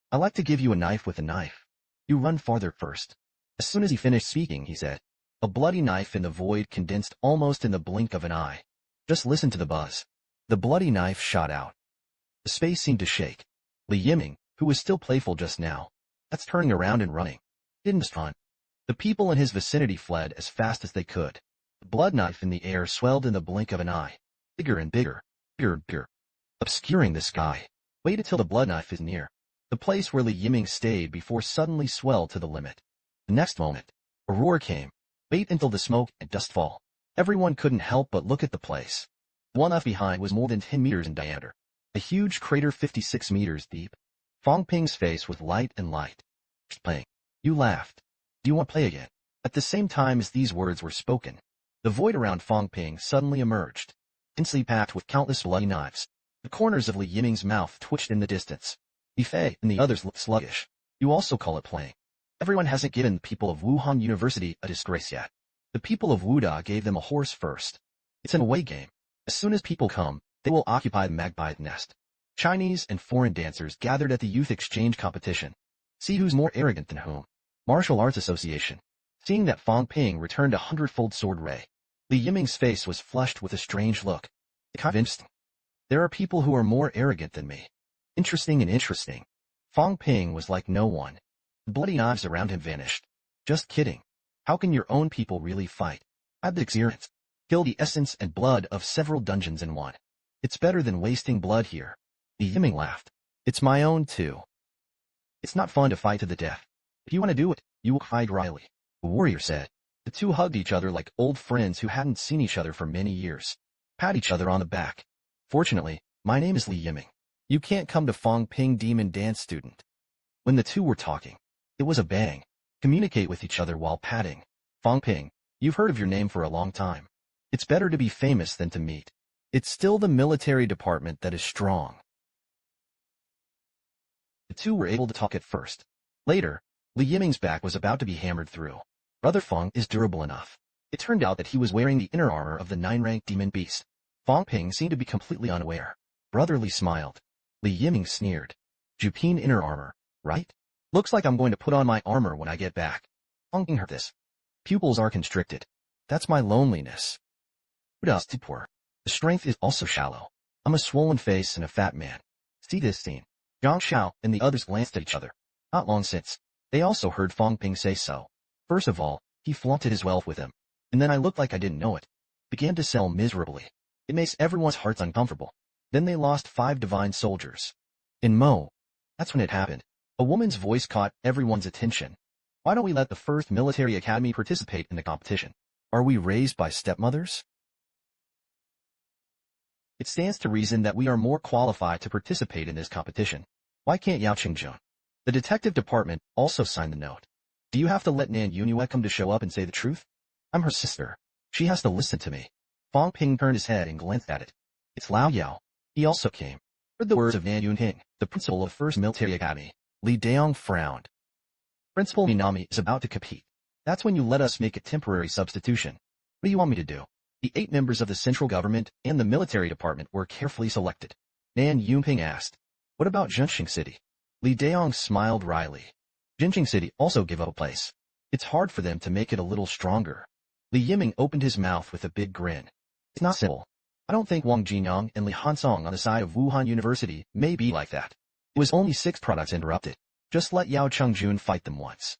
I like to give you a knife with a knife. You run farther first. As soon as he finished speaking, he said. A bloody knife in the void condensed almost in the blink of an eye. Just listen to the buzz. The bloody knife shot out. The space seemed to shake. Li Yiming, who was still playful just now, that's turning around and running. Didn't just run. The people in his vicinity fled as fast as they could. The blood knife in the air swelled in the blink of an eye. Bigger and bigger. Bigger and bigger. Obscuring the sky. Wait until the blood knife is near. The place where Li Yiming stayed before suddenly swelled to the limit. The next moment, a roar came. Wait until the smoke and dust fall. Everyone couldn't help but look at the place. The one left behind was more than 10 meters in diameter. A huge crater 56 meters deep. Fang Ping's face was light and light. Just playing. You laughed. Do you want to play again? At the same time as these words were spoken, the void around Fang Ping suddenly emerged, densely packed with countless bloody knives. The corners of Li Yiming's mouth twitched in the distance. Li Fei and the others looked sluggish. You also call it playing. Everyone hasn't given the people of Wuhan University a disgrace yet. The people of Wuda gave them a horse first. It's an away game. As soon as people come, they will occupy the magpie's nest. Chinese and foreign dancers gathered at the youth exchange competition. See who's more arrogant than whom. Martial Arts Association. Seeing that Fang Ping returned a 100-fold sword ray, Li Yiming's face was flushed with a strange look. It's kind of interesting. There are people who are more arrogant than me. Interesting and interesting. Fang Ping was like no one. The bloody knives around him vanished. Just kidding. How can your own people really fight? I had the experience. Kill the essence and blood of several dungeons in one. It's better than wasting blood here. Li Yiming laughed. It's my own too. It's not fun to fight to the death. If you want to do it, you will hide Riley. The warrior said. The two hugged each other like old friends who hadn't seen each other for many years. Pat each other on the back. Fortunately, my name is Li Yiming. You can't come to Fang Ping Demon Dance Student. When the two were talking, it was a bang. Communicate with each other while patting. Fang Ping, you've heard of your name for a long time. It's better to be famous than to meet. It's still the military department that is strong. The two were able to talk at first. Later, Li Yiming's back was about to be hammered through. Brother Fang is durable enough. It turned out that he was wearing the inner armor of the 9-rank demon beast. Fang Ping seemed to be completely unaware. Brother Li smiled. Li Yiming sneered. Jupin inner armor, right? Looks like I'm going to put on my armor when I get back. Fang Ping heard this. Pupils are constricted. That's my loneliness. What too poor. The strength is also shallow. I'm a swollen face and a fat man. See this scene. Jiang Xiao and the others glanced at each other. Not long since, they also heard Fang Ping say so. First of all, he flaunted his wealth with him. And then I looked like I didn't know it. Began to sell miserably. It makes everyone's hearts uncomfortable. Then they lost 5 divine soldiers. In Mo. That's when it happened. A woman's voice caught everyone's attention. Why don't we let the first military academy participate in the competition? Are we raised by stepmothers? It stands to reason that we are more qualified to participate in this competition. Why can't Yao Qingjun? The detective department also signed the note. Do you have to let Nan Yunue come to show up and say the truth? I'm her sister. She has to listen to me. Fang Ping turned his head and glanced at it. It's Lao Yao. He also came. Heard the words of Nan Yunping, the principal of First Military Academy. Li Daong frowned. Principal Minami is about to compete. That's when you let us make a temporary substitution. What do you want me to do? The 8 members of the central government and the military department were carefully selected. Nan Yunping asked. What about Zhenxing City? Li Daong smiled wryly. Zhenxing City also gave up a place. It's hard for them to make it a little stronger. Li Yiming opened his mouth with a big grin. It's not simple. I don't think Wang Jinyang and Li Hansong on the side of Wuhan University may be like that. It was only 6 products interrupted. Just let Yao Chengjun fight them once.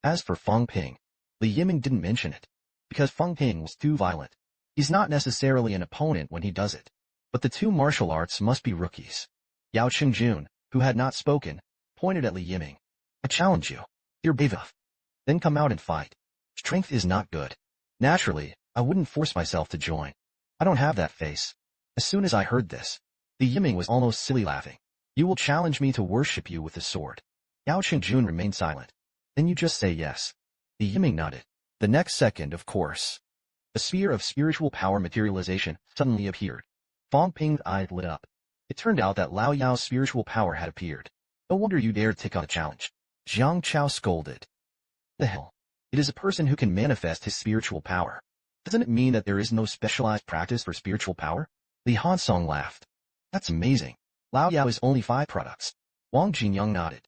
As for Fang Ping, Li Yiming didn't mention it. Because Fang Ping was too violent. He's not necessarily an opponent when he does it. But the two martial arts must be rookies. Yao Qingjun, who had not spoken, pointed at Li Yiming. I challenge you. You're brave enough. Then come out and fight. Strength is not good. Naturally, I wouldn't force myself to join. I don't have that face. As soon as I heard this, Li Yiming was almost silly laughing. You will challenge me to worship you with the sword. Yao Qingjun remained silent. Then you just say yes. Li Yiming nodded. The next second, of course, a sphere of spiritual power materialization suddenly appeared. Fang Ping's eyes lit up. It turned out that Lao Yao's spiritual power had appeared. No wonder you dared take on the challenge. Jiang Chao scolded. The hell? It is a person who can manifest his spiritual power. Doesn't it mean that there is no specialized practice for spiritual power? Li Hansong laughed. That's amazing. Lao Yao is only 5 products. Wang Jinyang nodded.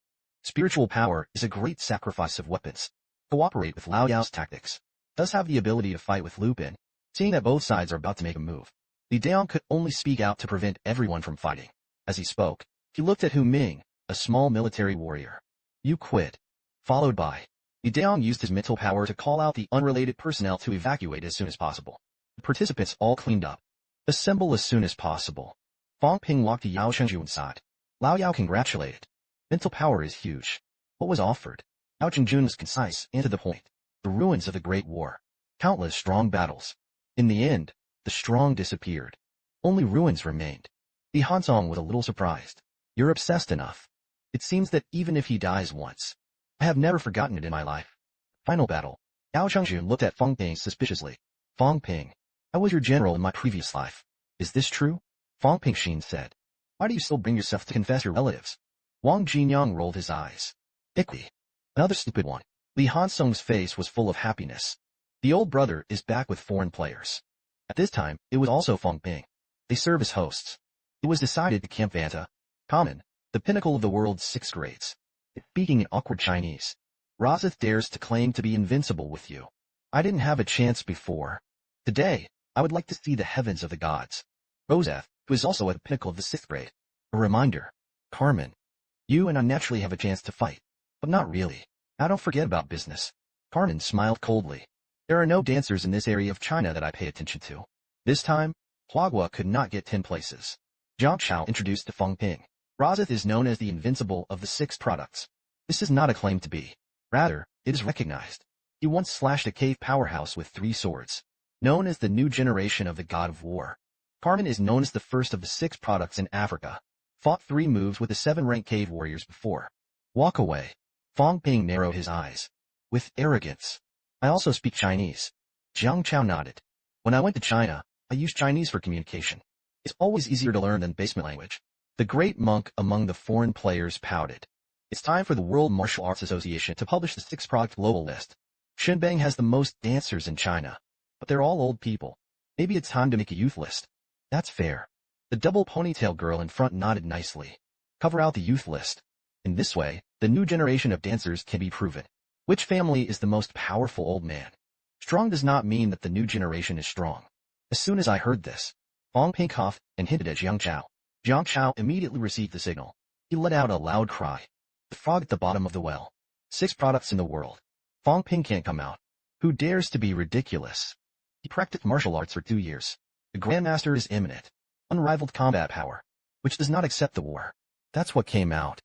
Spiritual power is a great sacrifice of weapons. Cooperate with Lao Yao's tactics. Does have the ability to fight with Lupin, seeing that both sides are about to make a move. Li Daong could only speak out to prevent everyone from fighting. As he spoke, he looked at Hu Ming, a small military warrior. You quit. Followed by, Li Daong used his mental power to call out the unrelated personnel to evacuate as soon as possible. The participants all cleaned up. Assemble as soon as possible. Fang Ping walked to Yao Shengju side. Lao Yao congratulated. Mental power is huge. What was offered? Yao Qingjun was concise and to the point. The ruins of the Great War. Countless strong battles. In the end, the strong disappeared. Only ruins remained. Li Hansong was a little surprised. You're obsessed enough. It seems that even if he dies once, I have never forgotten it in my life. Final battle. Yao Shengju looked at Fang Ping suspiciously. Fang Ping, I was your general in my previous life. Is this true? Fang Pingxin said. Why do you still bring yourself to confess your relatives? Wang Jinyang rolled his eyes. Icky. Another stupid one. Li Hansong's face was full of happiness. The old brother is back with foreign players. At this time, it was also Fang Ping. They serve as hosts. It was decided to Camp Vanta, Common, the pinnacle of the world's 6 grades. Speaking in awkward Chinese. Roseth dares to claim to be invincible with you. I didn't have a chance before. Today, I would like to see the heavens of the gods. Roseth, who is also at the pinnacle of the 6th grade. A reminder. Carmen. You and I naturally have a chance to fight. But not really. Now don't forget about business. Carmen smiled coldly. There are no dancers in this area of China that I pay attention to. This time, Huagua could not get 10 places. Jiang Chao introduced to Fang Ping. Roseth is known as the invincible of the 6 products. This is not a claim to be. Rather, it is recognized. He once slashed a cave powerhouse with 3 swords. Known as the new generation of the god of war. Carmen is known as the first of the 6 products in Africa. Fought 3 moves with the 7-ranked cave warriors before. Walk away. Fang Ping narrowed his eyes. With arrogance. I also speak Chinese. Jiang Chao nodded. When I went to China, I used Chinese for communication. It's always easier to learn than basement language. The great monk among the foreign players pouted. It's time for the World Martial Arts Association to publish the 6-product global list. Shenbang has the most dancers in China. But they're all old people. Maybe it's time to make a youth list. That's fair. The double ponytail girl in front nodded nicely. Cover out the youth list. In this way, the new generation of dancers can be proven. Which family is the most powerful old man? Strong does not mean that the new generation is strong. As soon as I heard this, Fang Ping coughed and hinted at Jiang Chao. Jiang Chao immediately received the signal. He let out a loud cry. The frog at the bottom of the well. 6 products in the world. Fang Ping can't come out. Who dares to be ridiculous? He practiced martial arts for 2 years. The Grandmaster is imminent. Unrivaled combat power. Which does not accept the war. That's what came out.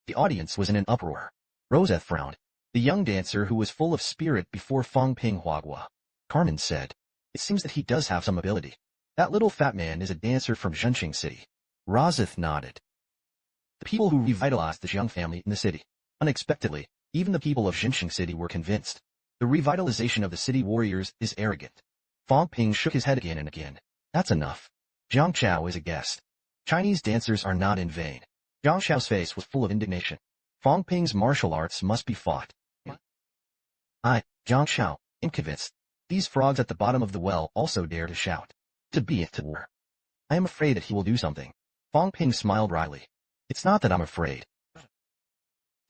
The audience was in an uproar. Roseth frowned. The young dancer who was full of spirit before Fang Ping Huagua. Carmen said. It seems that he does have some ability. That little fat man is a dancer from Zhenqing City. Roseth nodded. The people who revitalized this young family in the city. Unexpectedly, even the people of Zhenqing City were convinced. The revitalization of the city warriors is arrogant. Fang Ping shook his head again and again. That's enough. Jiang Chao is a guest. Chinese dancers are not in vain. Jiang Chao's face was full of indignation. Fang Ping's martial arts must be fought. Jiang Chao, am convinced. These frogs at the bottom of the well also dare to shout. To be it to war. I am afraid that he will do something. Fang Ping smiled wryly. It's not that I'm afraid.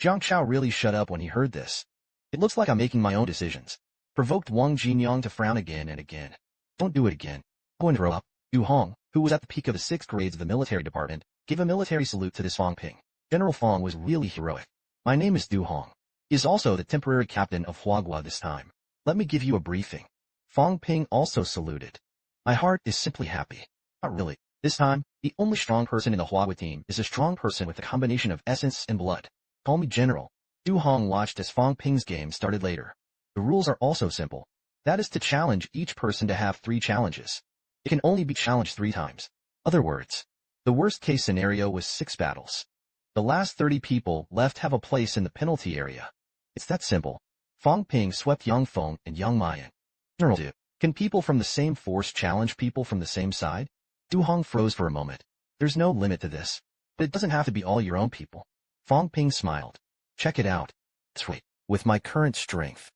Jiang Chao really shut up when he heard this. It looks like I'm making my own decisions. Provoked Wang Jinyang to frown again and again. Don't do it again. Go and grow up. Du Hong, who was at the peak of the 6th grades of the military department, gave a military salute to this Fang Ping. General Fang was really heroic. My name is Du Hong. He is also the temporary captain of Huagua this time. Let me give you a briefing. Fang Ping also saluted. My heart is simply happy. Not really. This time, the only strong person in the Huagua team is a strong person with a combination of essence and blood. Call me General. Du Hong watched as Fang Ping's game started later. The rules are also simple. That is to challenge each person to have 3 challenges. It can only be challenged 3 times. Other words, the worst-case scenario was 6 battles. The last 30 people left have a place in the penalty area. It's that simple. Fang Ping swept Yang Feng and Yang Mayan. General, can people from the same force challenge people from the same side? Du Hong froze for a moment. There's no limit to this. But it doesn't have to be all your own people. Fang Ping smiled. Check it out. That's right. With my current strength.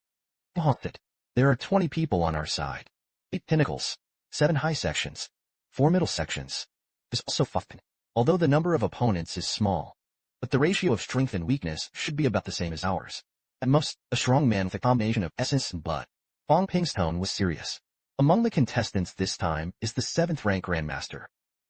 Du Hong said. There are 20 people on our side. 8 pinnacles. 7 high sections. 4 middle sections. There's also 5. Although the number of opponents is small. But the ratio of strength and weakness should be about the same as ours. At most, a strong man with a combination of essence and blood. Fang Ping's tone was serious. Among the contestants this time is the 7th rank Grandmaster.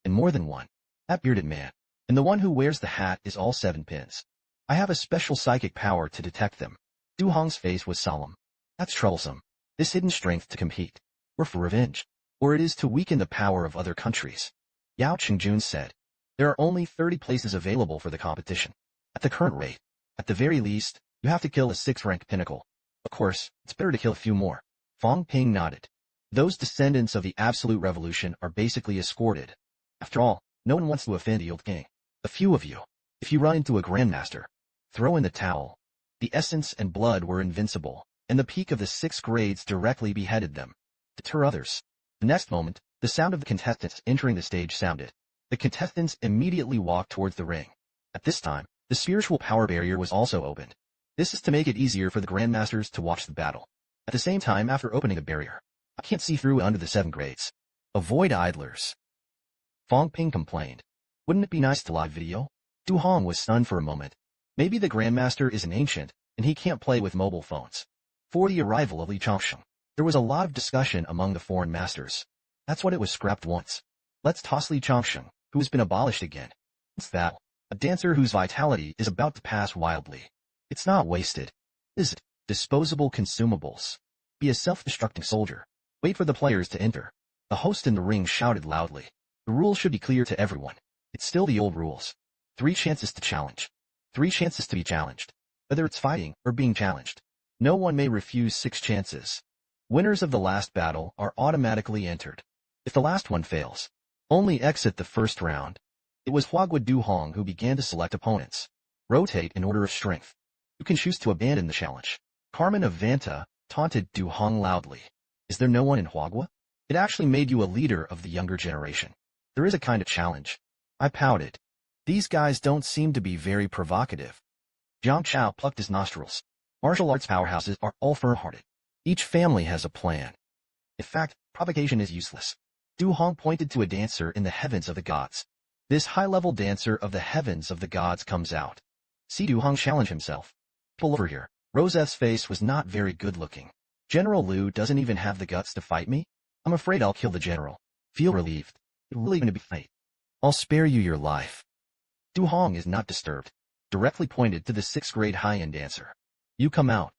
And more than one. That bearded man. And the one who wears the hat is all 7 pins. I have a special psychic power to detect them. Du Hong's face was solemn. That's troublesome. This hidden strength to compete. Or for revenge. Or it is to weaken the power of other countries. Yao Qingjun said. There are only 30 places available for the competition. At the current rate, at the very least, you have to kill a 6th-rank pinnacle. Of course, it's better to kill a few more. Fang Ping nodded. Those descendants of the Absolute Revolution are basically escorted. After all, no one wants to offend the old king. A few of you. If you run into a Grandmaster, throw in the towel. The essence and blood were invincible, and the peak of the 6 grades directly beheaded them. Deter others. The next moment, the sound of the contestants entering the stage sounded. The contestants immediately walked towards the ring. At this time, the spiritual power barrier was also opened. This is to make it easier for the Grandmasters to watch the battle. At the same time, after opening the barrier, I can't see through under the 7 grades. Avoid idlers. Fang Ping complained. Wouldn't it be nice to live video? Du Hong was stunned for a moment. Maybe the Grandmaster is an ancient, and he can't play with mobile phones. For the arrival of Li Changsheng, there was a lot of discussion among the foreign masters. That's what it was scrapped once. Let's toss Li Changsheng, who has been abolished again. What's that? A dancer whose vitality is about to pass wildly. It's not wasted. Is it? Disposable consumables. Be a self-destructing soldier. Wait for the players to enter. The host in the ring shouted loudly. The rules should be clear to everyone. It's still the old rules. 3 chances to challenge. 3 chances to be challenged. Whether it's fighting or being challenged. No one may refuse 6 chances. Winners of the last battle are automatically entered. If the last one fails, only exit the first round. It was Huagua Du Hong who began to select opponents. Rotate in order of strength. You can choose to abandon the challenge. Carmen of Vanta taunted Du Hong loudly. Is there no one in Huagua? It actually made you a leader of the younger generation. There is a kind of challenge. I pouted. These guys don't seem to be very provocative. Jiang Chao plucked his nostrils. Martial arts powerhouses are all firm-hearted. Each family has a plan. In fact, provocation is useless. Du Hong pointed to a dancer in the heavens of the gods. This high-level dancer of the heavens of the gods comes out. See Du Hong challenge himself. Pull over here. Roseth's face was not very good-looking. General Liu doesn't even have the guts to fight me? I'm afraid I'll kill the general. Feel relieved. You're really going to be fight. I'll spare you your life. Du Hong is not disturbed. Directly pointed to the 6th grade high-end dancer. You come out.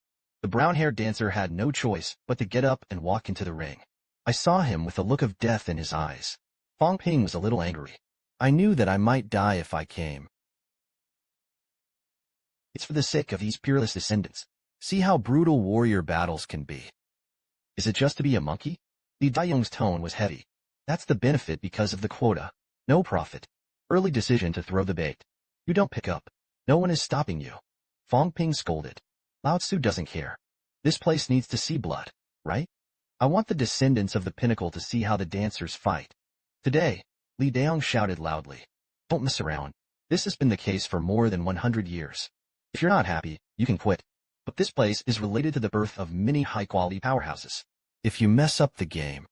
The brown-haired dancer had no choice but to get up and walk into the ring. I saw him with a look of death in his eyes. Fang Ping was a little angry. I knew that I might die if I came. It's for the sake of these peerless descendants. See how brutal warrior battles can be. Is it just to be a monkey? Li Daiyong's tone was heavy. That's the benefit because of the quota. No profit. Early decision to throw the bait. You don't pick up. No one is stopping you. Fang Ping scolded. Lao Tzu doesn't care. This place needs to see blood, right? I want the descendants of the pinnacle to see how the dancers fight. Today, Li Daiyong shouted loudly. Don't mess around. This has been the case for more than 100 years. If you're not happy, you can quit. But this place is related to the birth of many high-quality powerhouses. If you mess up the game,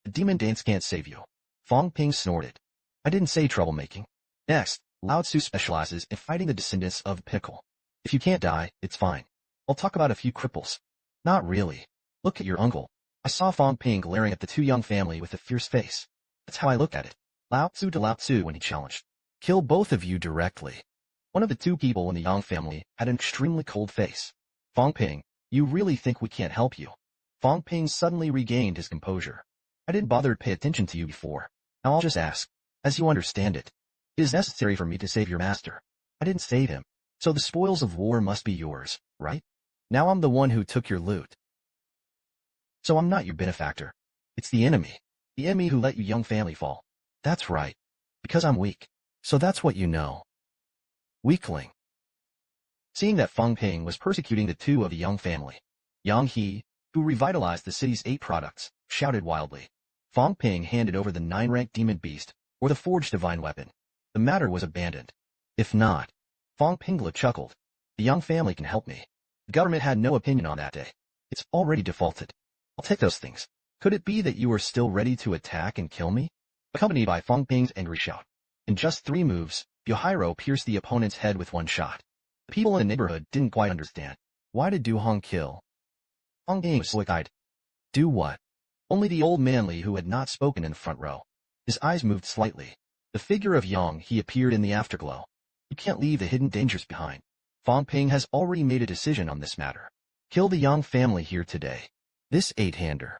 the demon dance can't save you. Fang Ping snorted. I didn't say troublemaking. Next, Lao Tzu specializes in fighting the descendants of the pinnacle. If you can't die, it's fine. I'll talk about a few cripples. Not really. Look at your uncle. I saw Fang Ping glaring at the 2 young family with a fierce face. That's how I look at it. Lao Tzu to Lao Tzu when he challenged. Kill both of you directly. One of the 2 people in the Yang family had an extremely cold face. Fang Ping, you really think we can't help you? Fang Ping suddenly regained his composure. I didn't bother to pay attention to you before. Now I'll just ask, as you understand it. It is necessary for me to save your master. I didn't save him, so the spoils of war must be yours, right? Now I'm the one who took your loot. So I'm not your benefactor. It's the enemy. The enemy who let your young family fall. That's right. Because I'm weak. So that's what you know. Weakling. Seeing that Fang Ping was persecuting the two of the young family, Yang He, who revitalized the city's 8 products, shouted wildly. Fang Ping handed over the 9-rank demon beast, or the forged divine weapon. The matter was abandoned. If not, Fang Pingla chuckled. The young family can help me. The government had no opinion on that day. It's already defaulted. I'll take those things. Could it be that you are still ready to attack and kill me? Accompanied by Fang Ping's angry shout. In just 3 moves, Yohiro pierced the opponent's head with 1 shot. The people in the neighborhood didn't quite understand. Why did Du Hong kill? Fang Ping was slick-eyed. Do what? Only the old manly who had not spoken in the front row. His eyes moved slightly. The figure of Yang He appeared in the afterglow. You can't leave the hidden dangers behind. Fang Ping has already made a decision on this matter. Kill the Yang family here today. This 8-hander.